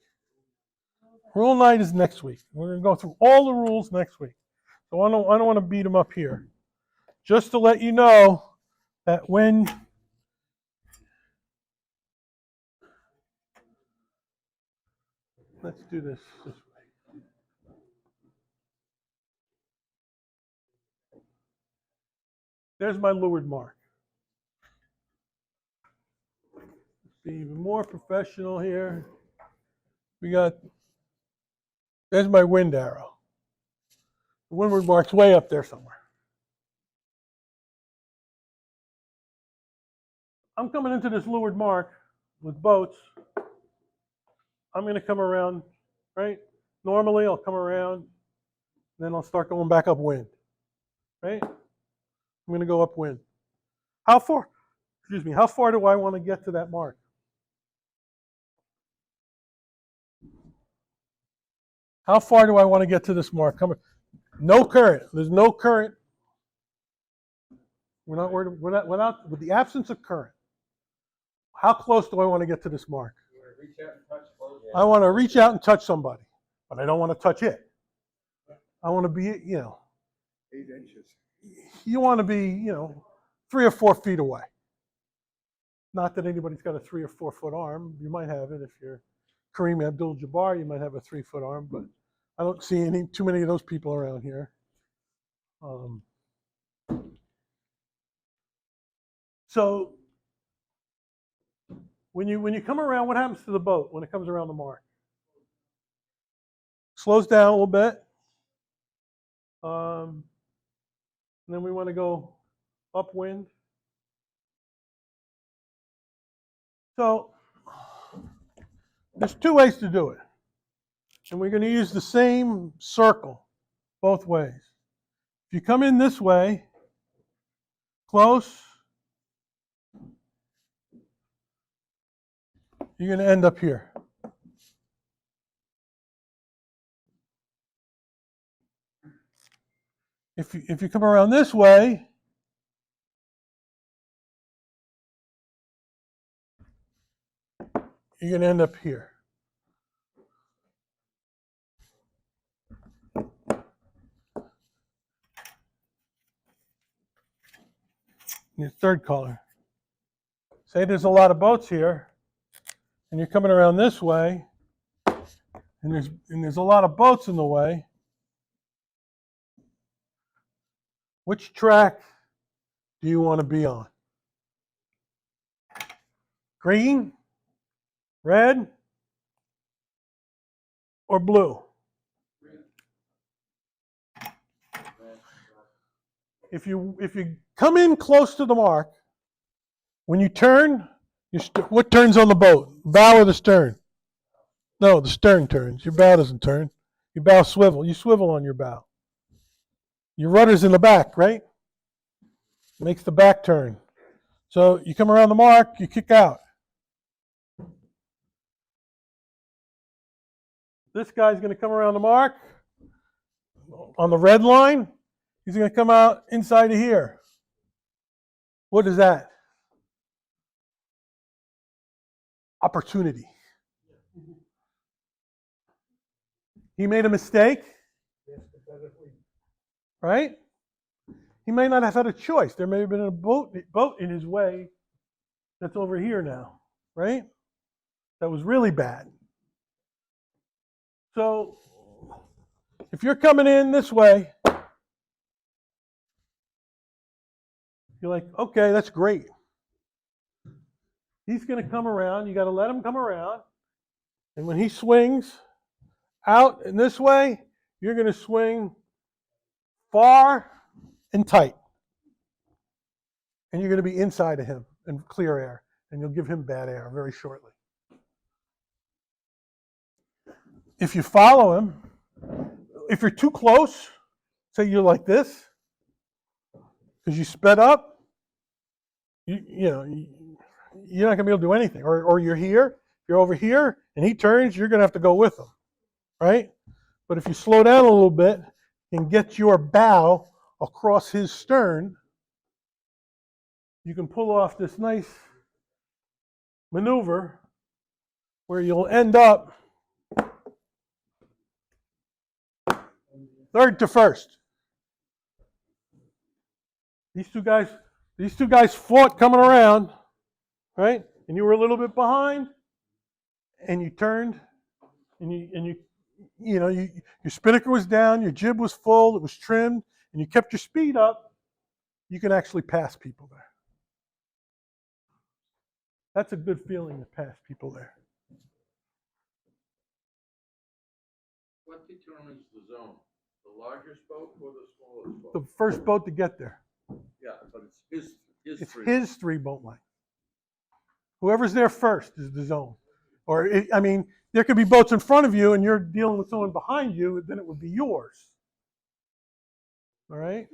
Rule night is next week. We're going to go through all the rules next week. So I don't want to beat them up here. Just to let you know that when let's do this way. There's my leeward mark. Let's be even more professional here. There's my wind arrow. The windward mark's way up there somewhere. I'm coming into this leeward mark with boats. I'm going to come around, right? Normally I'll come around, then I'll start going back upwind, right? I'm going to go upwind. How far do I want to get to that mark? How far do I want to get to this mark? No current. There's no current We're not worried, with the absence of current. How close do I want to get to this mark? You wanna reach out and touch both? I want to reach out and touch somebody, but I don't want to touch it. I want to be, 8 inches. you want to be, 3 or 4 feet away. Not that anybody's got a 3 or 4 foot arm. You might have it if you're Kareem Abdul-Jabbar. You might have a 3 foot arm, but I don't see too many of those people around here. So when you come around, what happens to the boat when it comes around the mark? Slows down a little bit. And then we want to go upwind. So there's 2 ways to do it. And we're going to use the same circle both ways. If you come in this way, close, you're going to end up here. If you come around this way, you're going to end up here. Your third color. Say there's a lot of boats here, and you're coming around this way, and there's a lot of boats in the way. Which track do you want to be on? Green, red, or blue? If you come in close to the mark, when you turn, what turns on the boat? Bow or the stern? No, the stern turns. Your bow doesn't turn. Your bow swivel. You swivel on your bow. Your rudder's in the back, right? Makes the back turn. So you come around the mark, you kick out. This guy's going to come around the mark on the red line. He's going to come out inside of here. What is that? Opportunity. He made a mistake, right? He may not have had a choice. There may have been a boat in his way that's over here now, right? That was really bad. So if you're coming in this way, you're like, okay, that's great. He's going to come around. You got to let him come around. And when he swings out in this way, you're going to swing far and tight. And you're going to be inside of him in clear air. And you'll give him bad air very shortly. If you follow him, if you're too close, say you're like this, because you sped up, you're not going to be able to do anything. Or you're here, you're over here, and he turns, you're going to have to go with him, right? But if you slow down a little bit and get your bow across his stern, you can pull off this nice maneuver where you'll end up third to first. These two guys fought coming around, right? And you were a little bit behind, and you turned, and your spinnaker was down, your jib was full, it was trimmed, and you kept your speed up. You can actually pass people there. That's a good feeling to pass people there. What determines the zone? The largest boat or the smallest boat? The first boat to get there. Yeah, but it's It's three. his 3 boat length. Whoever's there first is the zone. Or, there could be boats in front of you and you're dealing with someone behind you, then it would be yours. All right?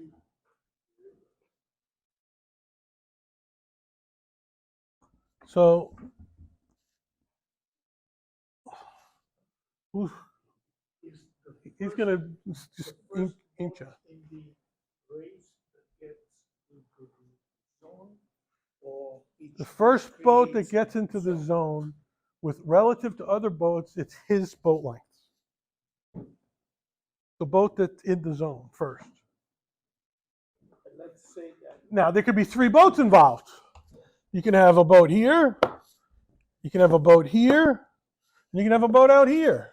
So, he's going to just inch up. In the race that gets into the first boat that gets into the zone with relative to other boats, it's his boat length. The boat that's in the zone first. Let's say that. Now, there could be 3 boats involved. You can have a boat here, you can have a boat here, and you can have a boat out here.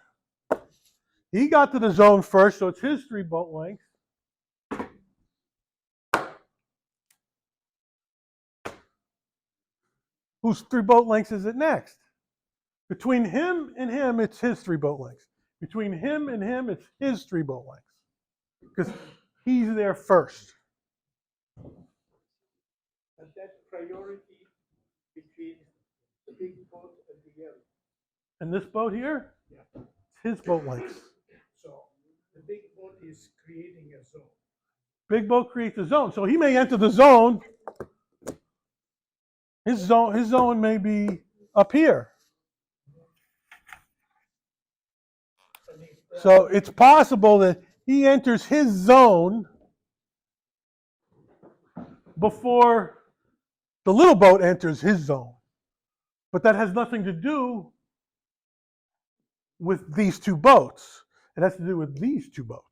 He got to the zone first, so it's his 3 boat lengths. Whose 3 boat lengths is it next? Between him and him, it's his 3 boat lengths. Between him and him, it's his 3 boat lengths. Because he's there first. And that priority between the big boat and the other. And this boat here, it's his boat lengths. So the big boat is creating a zone. Big boat creates a zone. So he may enter the zone. His zone may be up here. So it's possible that he enters his zone before the little boat enters his zone. But that has nothing to do with these 2 boats. It has to do with these 2 boats.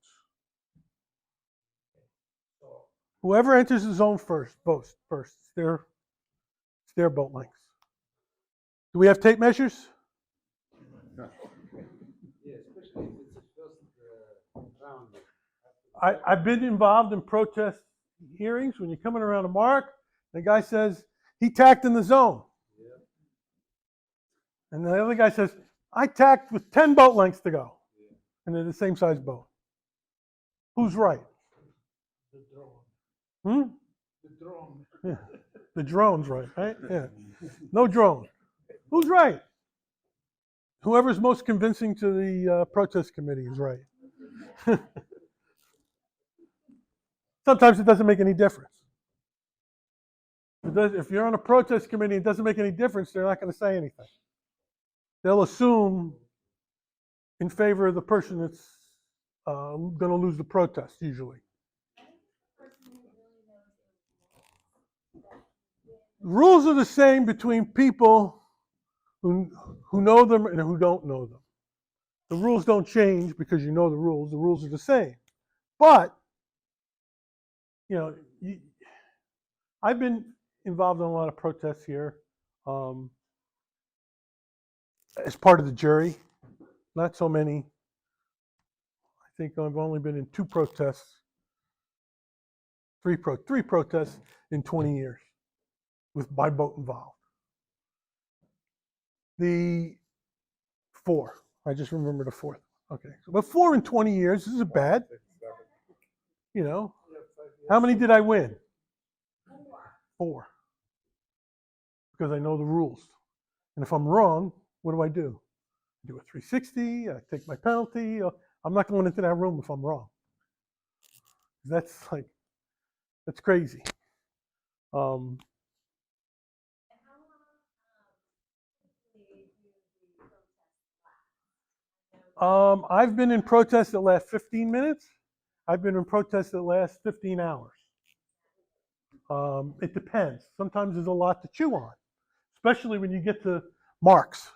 Whoever enters the zone first, it's their boat lengths. Do we have tape measures? Yeah, especially if it's the first round. I've been involved in protest hearings when you're coming around a mark, the guy says, he tacked in the zone. And the other guy says, I tacked with 10 boat lengths to go. And they're the same size boat. Who's right? The drone. The drone. Yeah. The drone's right? Yeah. No drone. Who's right? Whoever's most convincing to the protest committee is right. Sometimes it doesn't make any difference. If you're on a protest committee, it doesn't make any difference, they're not going to say anything. They'll assume in favor of the person that's going to lose the protest, usually. Rules are the same between people who know them and who don't know them. The rules don't change because you know the rules are the same. But, you know, I've been involved in a lot of protests here as part of the jury. Not so many. I think I've only been in 2 protests, 3 protests in 20 years with my boat involved. The 4, I just remember the 4th. Okay, so but 4 in 20 years isn't bad. You know, how many did I win? 4. Because I know the rules. And if I'm wrong, what do? I do a 360, I take my penalty. I'm not going into that room if I'm wrong. That's crazy. I've been in protests that last 15 minutes. I've been in protests that last 15 hours. It depends. Sometimes there's a lot to chew on, especially when you get to marks.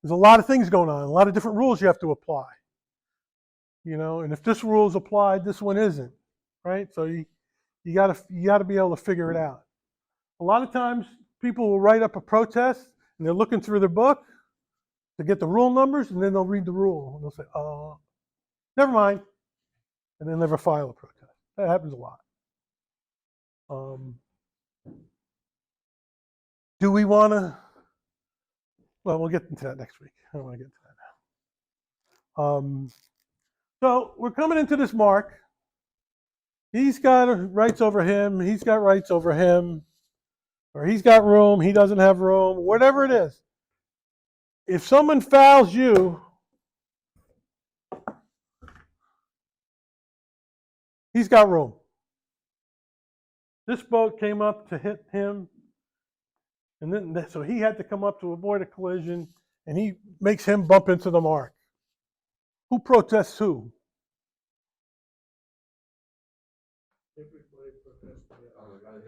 There's a lot of things going on, a lot of different rules you have to apply. You know, and if this rule is applied, this one isn't, right? So you gotta be able to figure it out. A lot of times people will write up a protest and they're looking through their book to get the rule numbers, and then they'll read the rule and they'll say, never mind, and then never file a protest. That happens a lot. Do we want to? Well, we'll get into that next week. I don't want to get into that now. So we're coming into this mark. He's got rights over him. He's got rights over him. Or he's got room. He doesn't have room. Whatever it is. If someone fouls you, he's got room. This boat came up to hit him, and then so he had to come up to avoid a collision, and he makes him bump into the mark. Who protests who?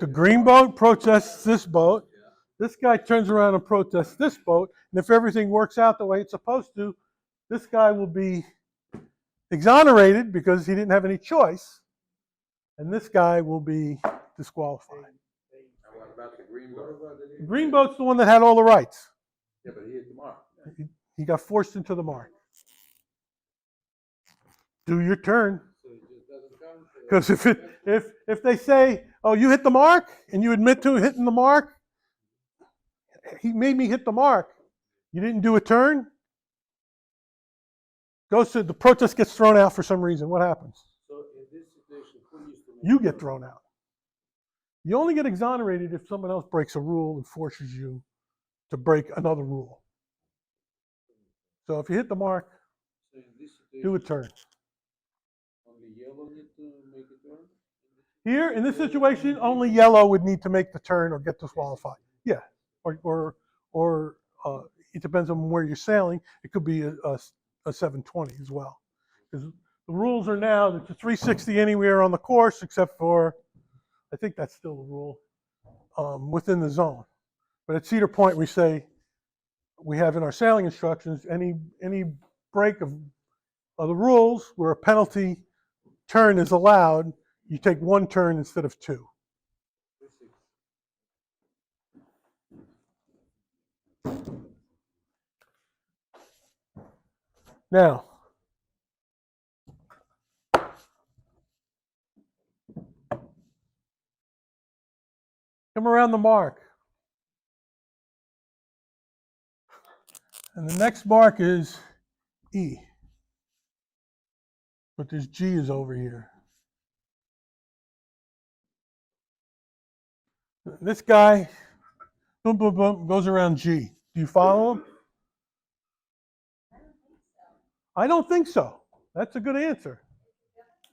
The green boat protests this boat. This guy turns around and protests this boat, and if everything works out the way it's supposed to, this guy will be exonerated because he didn't have any choice, and this guy will be disqualified. And what about the green boat? The green boat's the one that had all the rights. Yeah, but he hit the mark. He got forced into the mark. Do your turn. So he just doesn't come to. Because if they say, oh, you hit the mark, and you admit to hitting the mark, he made me hit the mark. You didn't do a turn. Goes to the protest gets thrown out for some reason. What happens? So in this situation, who needs to make? You get thrown out. You only get exonerated if someone else breaks a rule and forces you to break another rule. So if you hit the mark, So in this do a situation, turn. only yellow need to make a turn? Here, in this situation, only yellow would need to make the turn or get disqualified. Yeah, or it depends on where you're sailing. It could be a 720 as well. Because the rules are now that it's a 360 anywhere on the course except for, I think that's still the rule, within the zone. But at Cedar Point, we say, we have in our sailing instructions, any break of the rules where a penalty turn is allowed, you take one turn instead of two. Now, come around the mark. And the next mark is E. But this G is over here. This guy, boom, boom, boom, goes around G. Do you follow him? I don't think so. That's a good answer.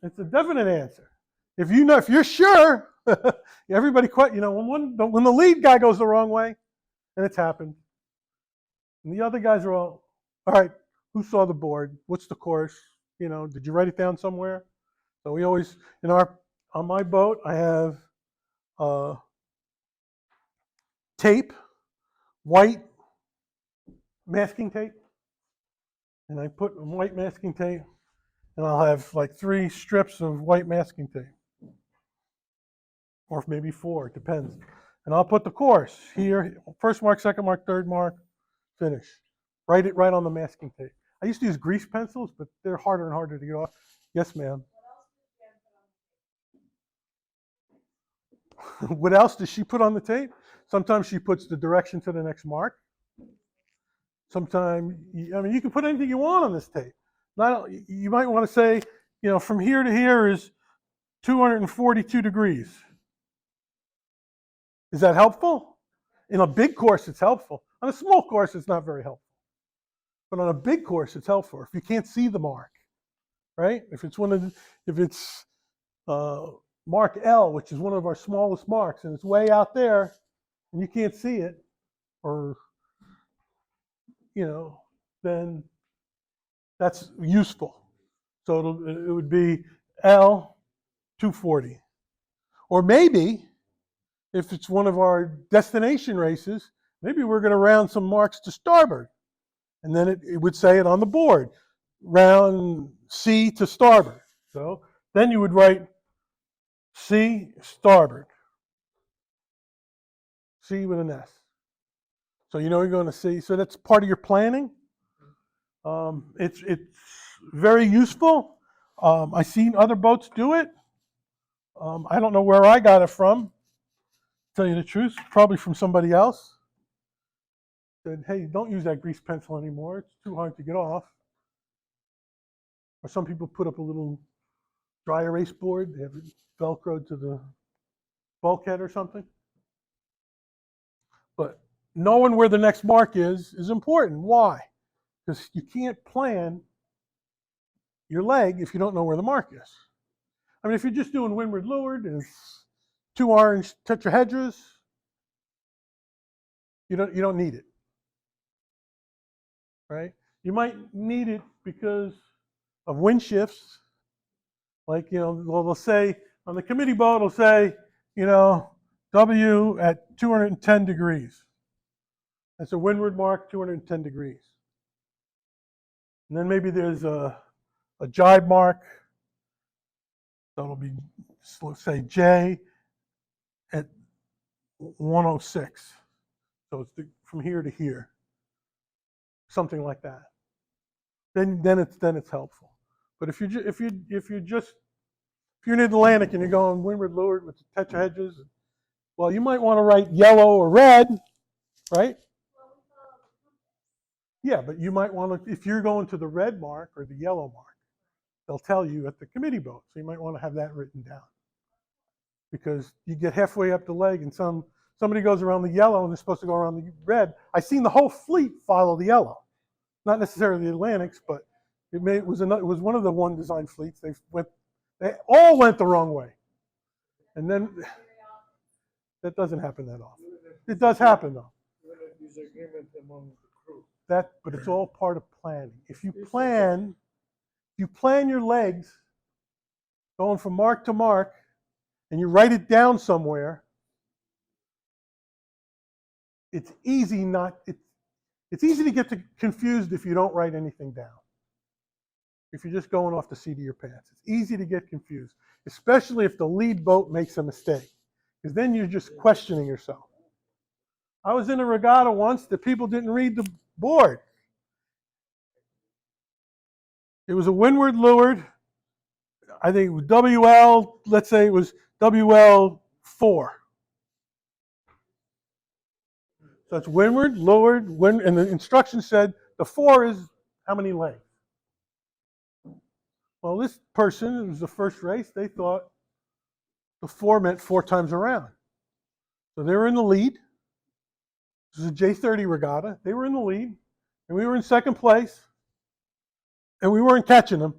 It's a definite answer. If you know, if you're sure, everybody quite, you know, when the lead guy goes the wrong way, and it's happened, and the other guys are all right, who saw the board? What's the course? You know, did you write it down somewhere? So we always, on my boat, I have tape, white masking tape, and I put white masking tape, and I'll have like 3 strips of white masking tape, or maybe 4, it depends. And I'll put the course here, first mark, second mark, third mark, finish. Write it right on the masking tape. I used to use grease pencils, but they're harder and harder to get off. Yes, ma'am. What else does she put on the tape? Sometimes she puts the direction to the next mark. Sometimes, I mean, you can put anything you want on this tape. You might want to say, you know, from here to here is 242 degrees. Is that helpful? In a big course, it's helpful. On a small course, it's not very helpful. But on a big course, it's helpful. If you can't see the mark, right? If it's mark L, which is one of our smallest marks, and it's way out there, and you can't see it, or, you know, then that's useful. So it would be L 240. Or maybe, if it's one of our destination races, maybe we're going to round some marks to starboard. And then it would say it on the board, round C to starboard. So then you would write C starboard. C with an S. So you know you're going to see. So that's part of your planning. It's very useful. I've seen other boats do it. I don't know where I got it from. To tell you the truth, probably from somebody else. Said, hey, don't use that grease pencil anymore. It's too hard to get off. Or some people put up a little dry erase board. They have it Velcroed to the bulkhead or something. But knowing where the next mark is important. Why? Because you can't plan your leg if you don't know where the mark is. I mean, if you're just doing windward leeward and it's 2 orange tetrahedras, you don't need it. Right? You might need it because of wind shifts. Like, you know, they'll say, on the committee boat, it'll say, you know, W at 210 degrees. That's a windward mark, 210 degrees. And then maybe there's a jibe mark. That'll be, let's say, J at 106. So it's from here to here, something like that. Then it's helpful. But if you're near the Atlantic and you're going windward leeward with the tetrahedges, well, you might want to write yellow or red, right? Yeah, but you might want to, if you're going to the red mark or the yellow mark, they'll tell you at the committee boat. So you might want to have that written down. Because you get halfway up the leg and somebody goes around the yellow and they're supposed to go around the red. I've seen the whole fleet follow the yellow. Not necessarily the Atlantics, but it was one of the one design fleets. They all went the wrong way. And then that doesn't happen that often. It does happen though. Disagreement among the crew. But it's all part of planning. If you plan your legs going from mark to mark, and you write it down somewhere, it's easy to get confused if you don't write anything down. If you're just going off the seat of your pants, it's easy to get confused, especially if the lead boat makes a mistake, because then you're just questioning yourself. I was in a regatta once that people didn't read the board. It was a windward leeward. I think it was WL, let's say it was WL4. So that's windward, leeward, and the instruction said the 4 is how many legs? Well, this person, it was the first race, they thought the 4 meant 4 times around. So they were in the lead. This is a J30 regatta. They were in the lead, and we were in second place, and we weren't catching them.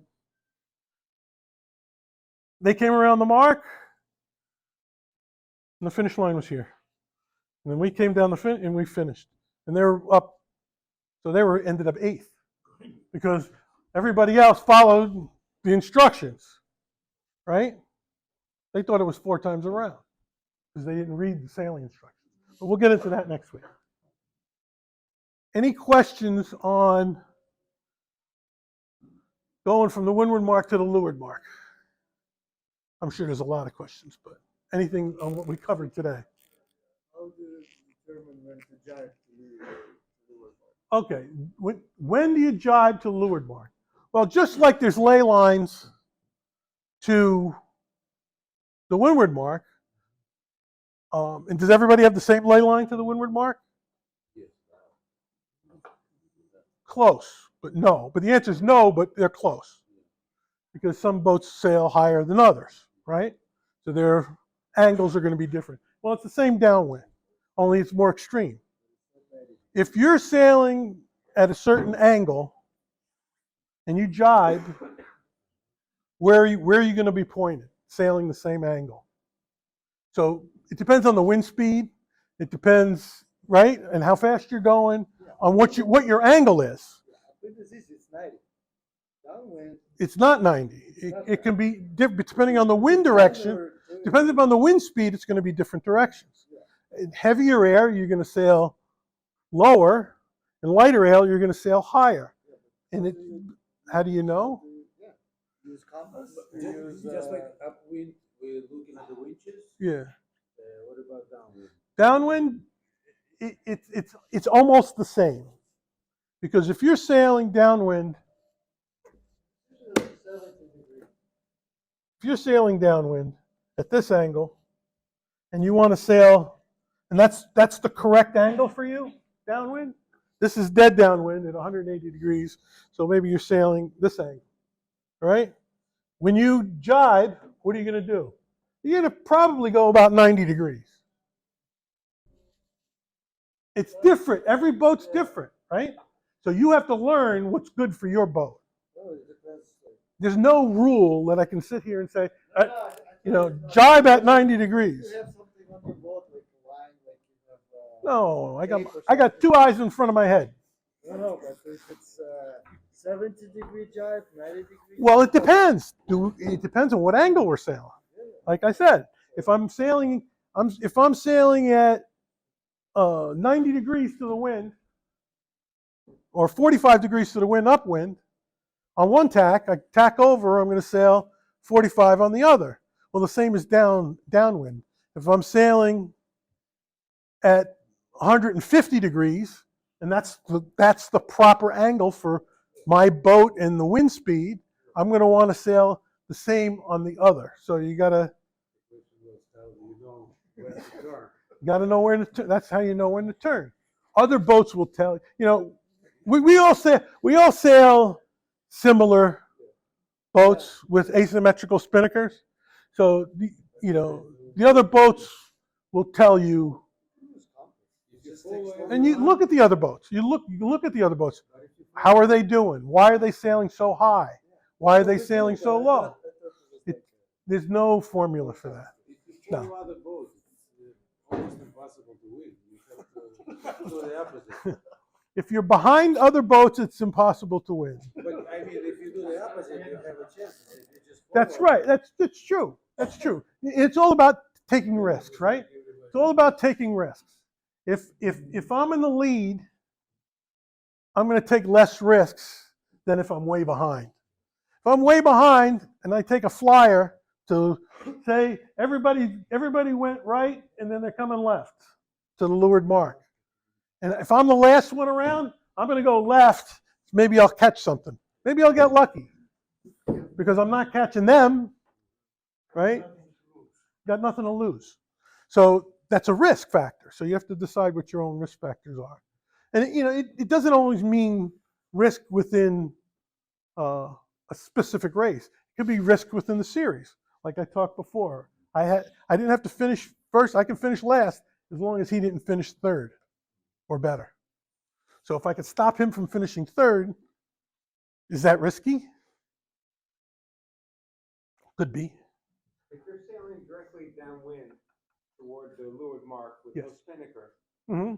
They came around the mark, and the finish line was here. And then we came down and we finished. And they were up, so they ended up 8th because everybody else followed the instructions, right? They thought it was 4 times around because they didn't read the sailing instructions. But we'll get into that next week. Any questions on going from the windward mark to the leeward mark? I'm sure there's a lot of questions, but anything on what we covered today? How do you determine when to jibe to leeward? Okay, when do you jibe to leeward mark? Well, just like there's ley lines to the windward mark, and does everybody have the same ley line to the windward mark? Close, but no. But the answer is no, but they're close. Because some boats sail higher than others, right? So their angles are going to be different. Well, it's the same downwind, only it's more extreme. If you're sailing at a certain angle and you jibe, where are you going to be pointed? Sailing the same angle. So it depends on the wind speed. It depends, right, and how fast you're going, on what your angle is. With this, it's 90. Downwind. It's not 90. It can be depending on the wind direction. Depending upon the wind speed, it's going to be different directions. In heavier air, you're going to sail lower. In lighter air, you're going to sail higher. And how do you know? Use compass. Just like upwind, we're looking at the winches. Yeah. What about downwind? Downwind, it's almost the same. Because if you're sailing downwind, at this angle, and you want to sail, and that's the correct angle for you, downwind. This is dead downwind at 180 degrees, so maybe you're sailing this angle, right? When you jibe, what are you going to do? You're going to probably go about 90 degrees. It's different. Every boat's different, right? So you have to learn what's good for your boat. There's no rule that I can sit here and say, jibe at 90 degrees. You have something on your boat, like a line, like you have. No, I got 2 eyes in front of my head. No, but if it's 70-degree jibe, 90-degree. Well, it depends. It depends on what angle we're sailing. Like I said, if I'm sailing at 90 degrees to the wind, or 45 degrees to the wind upwind, on one tack, I tack over, I'm going to sail 45 on the other. Well, the same as downwind. If I'm sailing at 150 degrees, and that's the proper angle for my boat and the wind speed, I'm going to want to sail the same on the other. So you got to know where to turn. That's how you know when to turn. Other boats will tell you. We all sail similar boats with asymmetrical spinnakers. So the other boats will tell you. And you look at the other boats. You look at the other boats. How are they doing? Why are they sailing so high? Why are they sailing so low? There's no formula for that. No. Other boats, it's almost impossible to win. You have to do the opposite. If you're behind other boats, it's impossible to win. But I mean, if you do the opposite, you have a chance. If you just That's right. That's true. That's true. It's all about taking risks, right? It's all about taking risks. If I'm in the lead, I'm going to take less risks than if I'm way behind. If I'm way behind and I take a flyer to say everybody went right and then they're coming left to the Leeward Mark. And if I'm the last one around, I'm going to go left. Maybe I'll catch something. Maybe I'll get lucky because I'm not catching them, right? Got nothing to lose. So that's a risk factor. So you have to decide what your own risk factors are. And it doesn't always mean risk within a specific race. It could be risk within the series. Like I talked before, I didn't have to finish first. I can finish last as long as he didn't finish third or better. So if I could stop him from finishing third, is that risky? Could be. If you're sailing directly downwind toward the Leeward Mark with Yes. no spinnaker, Mm-hmm.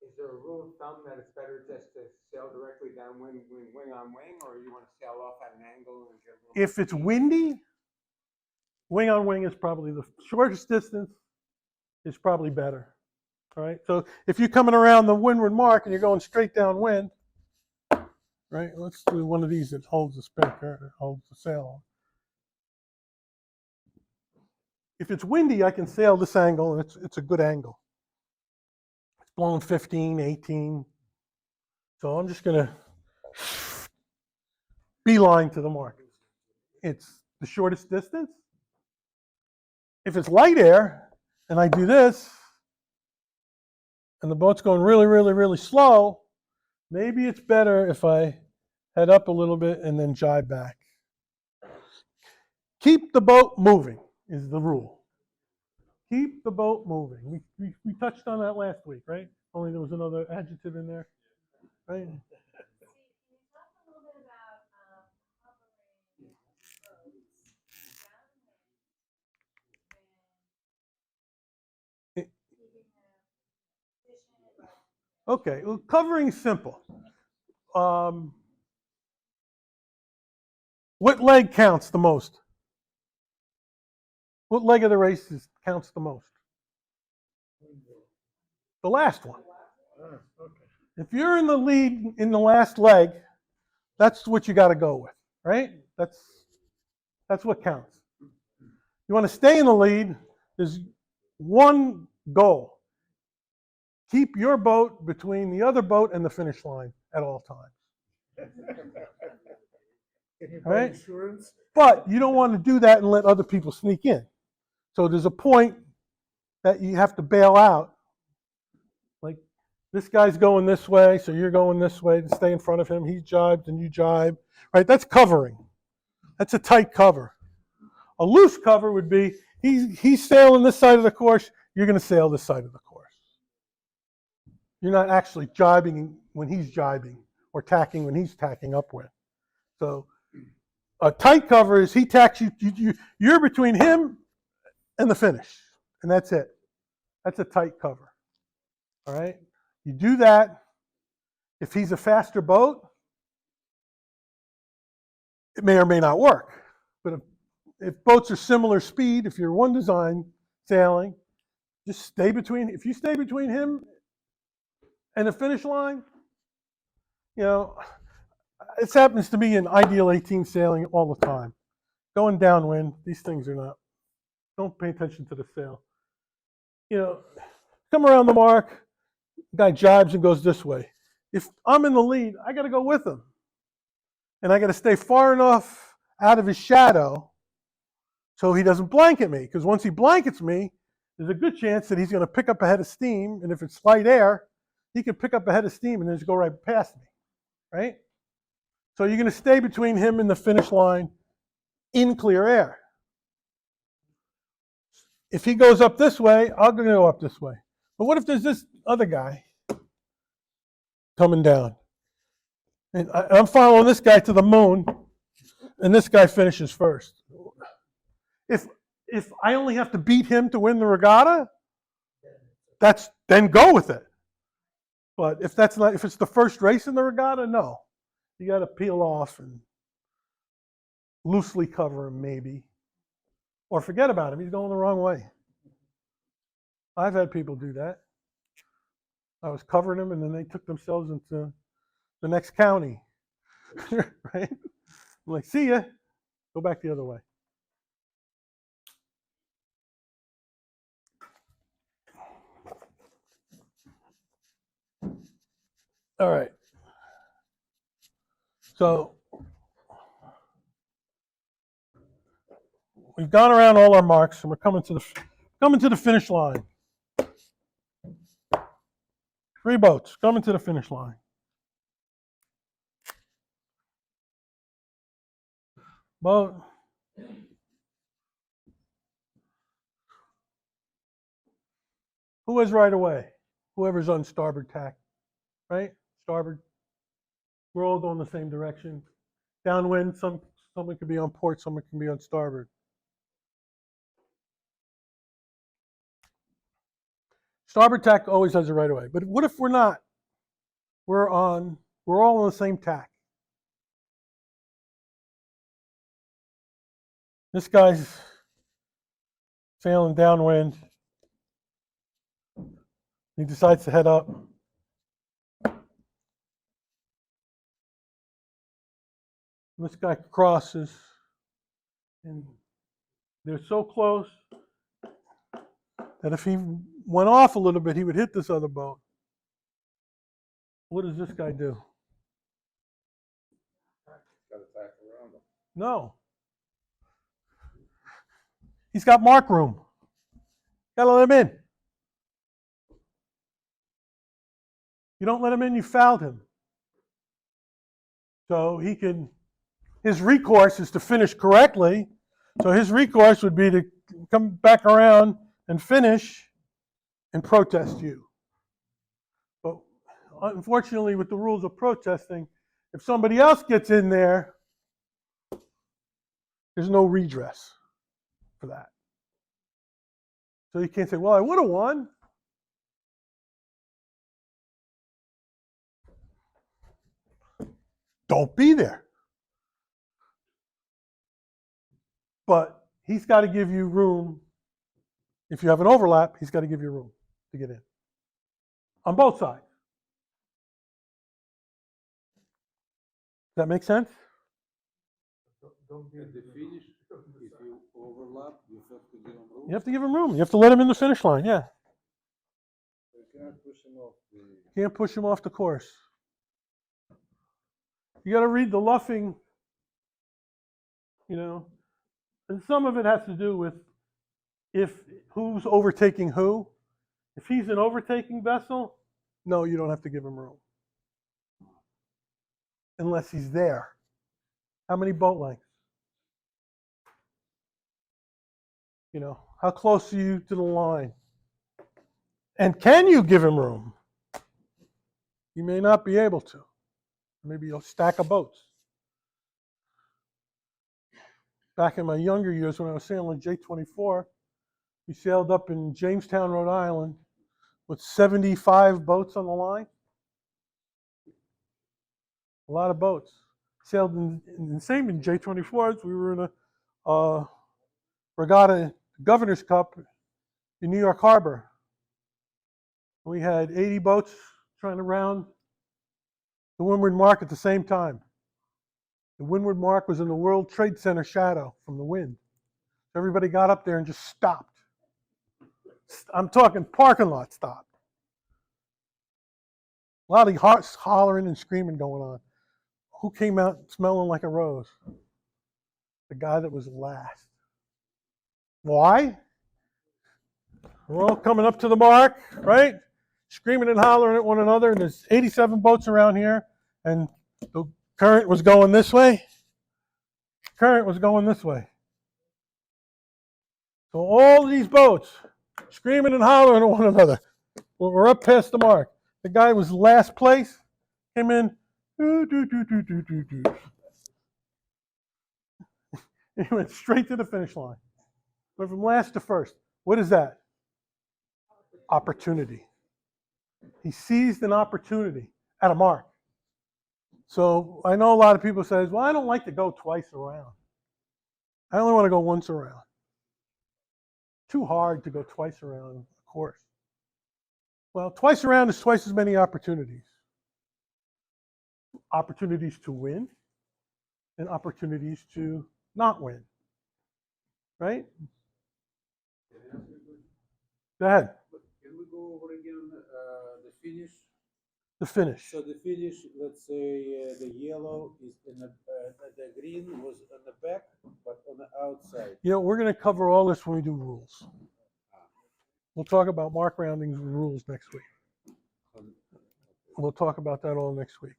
is there a rule of thumb that it's better just to sail directly downwind, wing on wing, or you want to sail off at an angle and get a little? If it's windy, wing on wing is probably the shortest distance, is probably better. All right. So if you're coming around the windward mark and you're going straight downwind, right? Let's do one of these that holds the spinnaker, holds the sail. If it's windy, I can sail this angle, and it's a good angle. It's blowing 15, 18. So I'm just going to beeline to the mark. It's the shortest distance. If it's light air, and I do this, and the boat's going really, really, really slow, maybe it's better if I head up a little bit and then jibe back. Keep the boat moving is the rule. Keep the boat moving. We touched on that last week, right? Only there was another adjective in there, right? Can you talk a little bit about hovering boats downwind when keeping the position? Okay, well, covering's simple. What leg counts the most? What leg of the race counts the most? The last one. If you're in the lead in the last leg, that's what you got to go with, right? That's what counts. You want to stay in the lead, there's one goal. Keep your boat between the other boat and the finish line at all times. Can you All buy right? insurance? But you don't want to do that and let other people sneak in. So there's a point that you have to bail out. Like this guy's going this way, so you're going this way to stay in front of him. He jibes and you jibe. Right? That's covering. That's a tight cover. A loose cover would be he's sailing this side of the course, you're going to sail this side of the course. You're not actually jibing when he's jibing or tacking when he's tacking upwind. So a tight cover is he tacks you, you're between him and the finish, and that's it. That's a tight cover. All right? You do that. If he's a faster boat, it may or may not work. But if boats are similar speed, if you're one design sailing, Just stay between, if you stay between him and the finish line, you know, it happens to me in ideal 18 sailing all the time. Going downwind, these things are not, don't pay attention to the sail. You know, come around the mark, guy jibes and goes this way. If I'm in the lead, I got to go with him. And I got to stay far enough out of his shadow so he doesn't blanket me. Because once he blankets me, there's a good chance that he's going to pick up a head of steam. And if it's light air, he could pick up a head of steam and then just go right past me, right? So you're going to stay between him and the finish line in clear air. If he goes up this way, I'm going to go up this way. But what if there's this other guy coming down? And I'm following this guy to the moon, and this guy finishes first. If I only have to beat him to win the regatta, then go with it. But if it's the first race in the regatta, no. You got to peel off and loosely cover him, maybe. Or forget about him. He's going the wrong way. I've had people do that. I was covering him, and then they took themselves into the next county. Right? I'm like, see ya. Go back the other way. All right. So we've gone around all our marks, and we're coming to the finish line. 3 boats coming to the finish line. Boat. Who has right away? Whoever's on starboard tack, right? Starboard. We're all going the same direction. Downwind, someone could be on port, someone can be on starboard. Starboard tack always has a right of way. But what if we're not? We're all on the same tack. This guy's sailing downwind. He decides to head up. This guy crosses, and they're so close that if he went off a little bit, he would hit this other boat. What does this guy do? Got to tack around them. No. He's got mark room. Gotta let him in. You don't let him in, you fouled him. So his recourse is to finish correctly. So his recourse would be to come back around and finish and protest you. But unfortunately, with the rules of protesting, if somebody else gets in there, there's no redress for that. So you can't say, well, I would have won. Don't be there. But he's got to give you room. If you have an overlap, he's got to give you room to get in. On both sides. Does that make sense? At the finish, if you overlap, you have to give them room. You have to give him room. You have to let him in the finish line, yeah. You cannot push him off the... You can't push him off the course. You got to read the luffing, and some of it has to do with who's overtaking who. If he's an overtaking vessel, no, you don't have to give him room. Unless he's there. How many boat lengths? How close are you to the line? And can you give him room? You may not be able to. Maybe you'll stack of boats. Back in my younger years when I was sailing J24, we sailed up in Jamestown, Rhode Island with 75 boats on the line. A lot of boats. Sailed in same in J24s. We were in a regatta, Governor's Cup in New York Harbor. We had 80 boats trying to round the Windward Mark at the same time. The Windward Mark was in the World Trade Center shadow from the wind. Everybody got up there and just stopped. I'm talking parking lot stopped. A lot of hollering and screaming going on. Who came out smelling like a rose? The guy that was last. Why? We're all coming up to the mark, right? Screaming and hollering at one another, and there's 87 boats around here, and the current was going this way. Current was going this way. So all these boats screaming and hollering at one another. Well, we're up past the mark. The guy was last place, came in, he went straight to the finish line. Went from last to first. What is that? Opportunity. He seized an opportunity at a mark. So I know a lot of people say, well, I don't like to go twice around. I only want to go once around. Too hard to go twice around a course. Well, twice around is twice as many opportunities. Opportunities to win and opportunities to not win. Right? Go ahead. Can we go over again the finish? The finish. So the finish, let's say the yellow is in the green was on the back, but on the outside. You know, we're going to cover all this when we do rules. We'll talk about mark roundings and rules next week. We'll talk about that all next week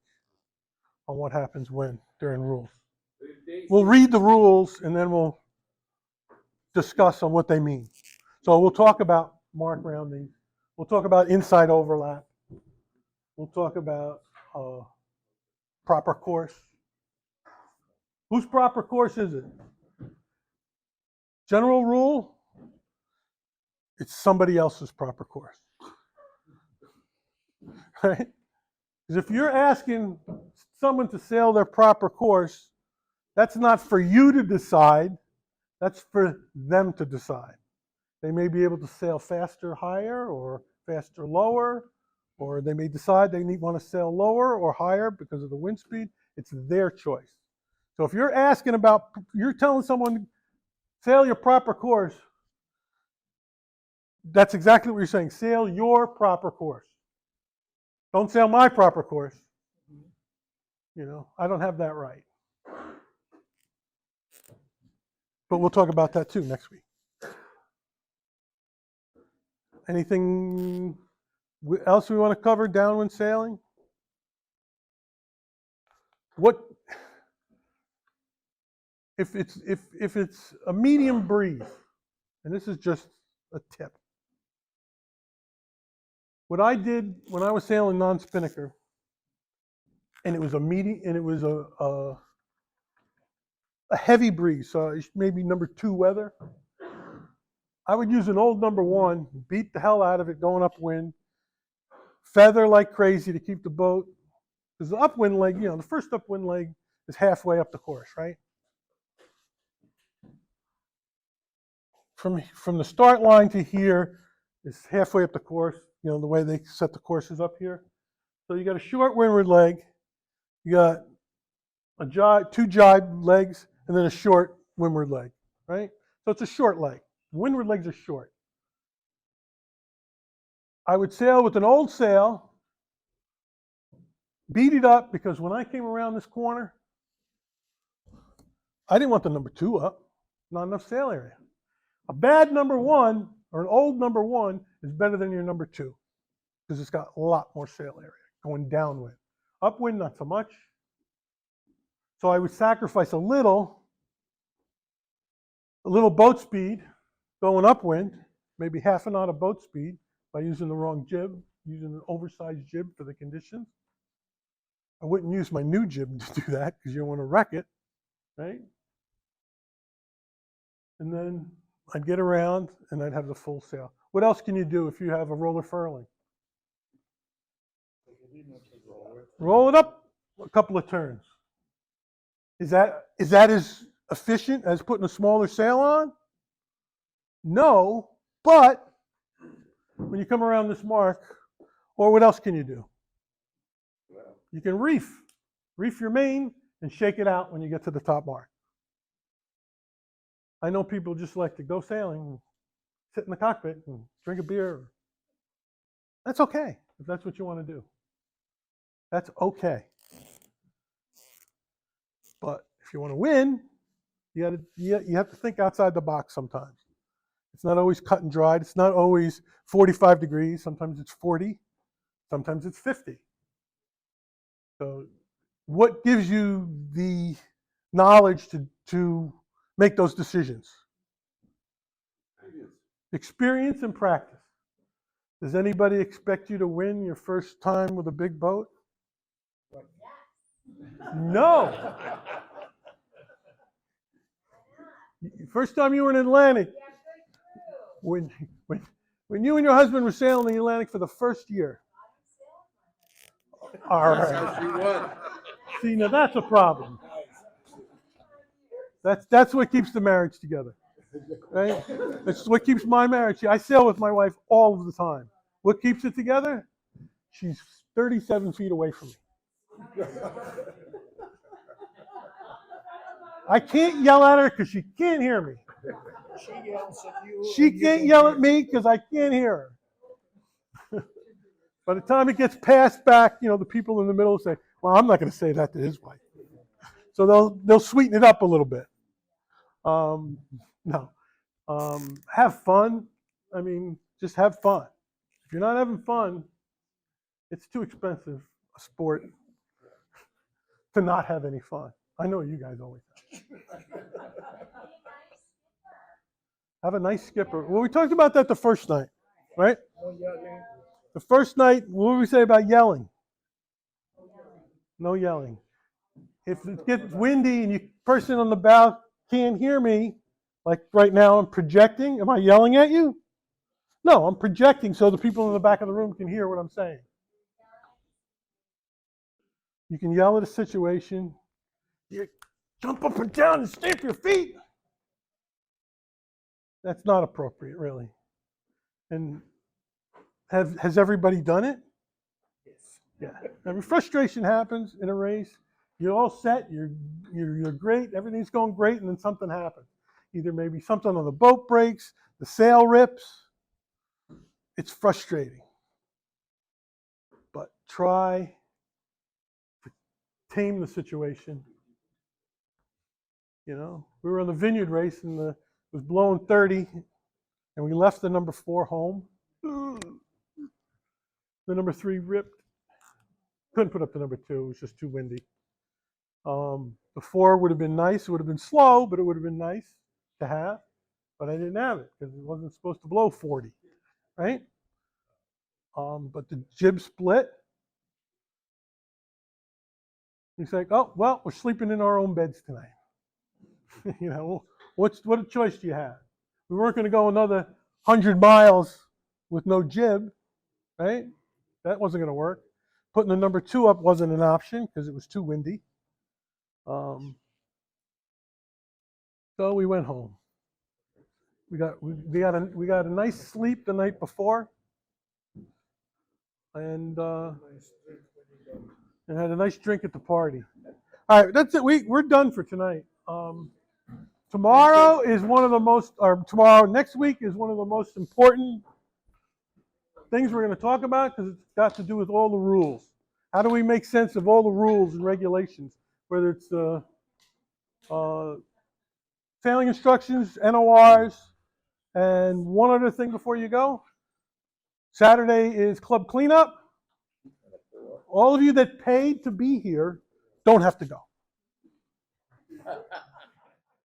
on what happens when during rules. We'll read the rules and then we'll discuss on what they mean. So we'll talk about mark rounding. We'll talk about inside overlap. We'll talk about proper course. Whose proper course is it? General rule? It's somebody else's proper course. Right? Because if you're asking someone to sail their proper course, that's not for you to decide, that's for them to decide. They may be able to sail faster higher or faster lower, or they may decide they want to sail lower or higher because of the wind speed. It's their choice. So if you're asking about, you're telling someone, sail your proper course, that's exactly what you're saying. Sail your proper course. Don't sail my proper course. You know, I don't have that right. But we'll talk about that too next week. Anything else we want to cover downwind sailing? What if it's a medium breeze, and this is just a tip. What I did when I was sailing non-spinnaker, and it was a heavy breeze, so maybe number 2 weather. I would use an old number 1, beat the hell out of it going upwind, feather like crazy to keep the boat, because the upwind leg, you know, the first upwind leg is halfway up the course, right? From the start line to here is halfway up the course, you know, the way they set the courses up here. So you got a short windward leg, you got a jibe, 2 jibe legs, and then a short windward leg, right? So it's a short leg. Windward legs are short. I would sail with an old sail, beat it up, because when I came around this corner, I didn't want the number 2 up, not enough sail area. A bad number 1 or an old number 1 is better than your number 2 because it's got a lot more sail area going downwind. Upwind, not so much. So I would sacrifice a little boat speed going upwind, maybe half a knot of boat speed by using the wrong jib, using an oversized jib for the conditions. I wouldn't use my new jib to do that because you don't want to wreck it, right? And then I'd get around and I'd have the full sail. What else can you do if you have a roller furling? Roll it up a couple of turns. Is that as efficient as putting a smaller sail on? No, but when you come around this mark, Or what else can you do? You can reef your main and shake it out when you get to the top mark. I know people just like to go sailing, and sit in the cockpit and drink a beer. That's okay if that's what you want to do. That's okay. But if you want to win, you have to think outside the box sometimes. It's not always cut and dried. It's not always 45 degrees. Sometimes it's 40. Sometimes it's 50. So what gives you the knowledge to make those decisions? Experience and practice. Does anybody expect you to win your first time with a big boat? No. First time you were in Atlantic, when you and your husband were sailing the Atlantic for the first year. All right. She won. See, now that's a problem. That's what keeps the marriage together, right? That's what keeps my marriage. I sail with my wife all of the time. What keeps it together? She's 37 feet away from me. I can't yell at her because she can't hear me. She yells at you. She can't yell at me because I can't hear her. By the time it gets passed back, the people in the middle say, well, I'm not going to say that to his wife. So they'll sweeten it up a little bit. No. Have fun. I mean, just have fun. If you're not having fun, it's too expensive a sport to not have any fun. I know you guys always have a nice skipper. Well, we talked about that the first night, right? The first night, what did we say about yelling? No yelling. If it gets windy and the person on the bow can't hear me, like right now I'm projecting, am I yelling at you? No, I'm projecting so the people in the back of the room can hear what I'm saying. You can yell at a situation. You jump up and down and stamp your feet. That's not appropriate, really. And has everybody done it? Yes. Yeah. I mean, frustration happens in a race. You're all set. You're great. Everything's going great, and then something happens. Either maybe something on the boat breaks, the sail rips. It's frustrating. But try to tame the situation. We were on the vineyard race, and it was blowing 30, and we left the number 4 home. The number 3 ripped. Couldn't put up the number 2. It was just too windy. The 4 would have been nice. It would have been slow, but it would have been nice to have. But I didn't have it because it wasn't supposed to blow 40, right? But the jib split. He's like, oh, well, we're sleeping in our own beds tonight. What choice do you have? We weren't going to go another 100 miles with no jib, right? That wasn't going to work. Putting the number 2 up wasn't an option because it was too windy. So we went home. We got a nice sleep the night before, and had a nice drink at the party. All right, that's it. We're done for tonight. Tomorrow is one of the most, or next week is one of the most important things we're going to talk about because it's got to do with all the rules. How do we make sense of all the rules and regulations, whether it's sailing instructions, NORs, and one other thing before you go. Saturday is club cleanup. All of you that paid to be here don't have to go.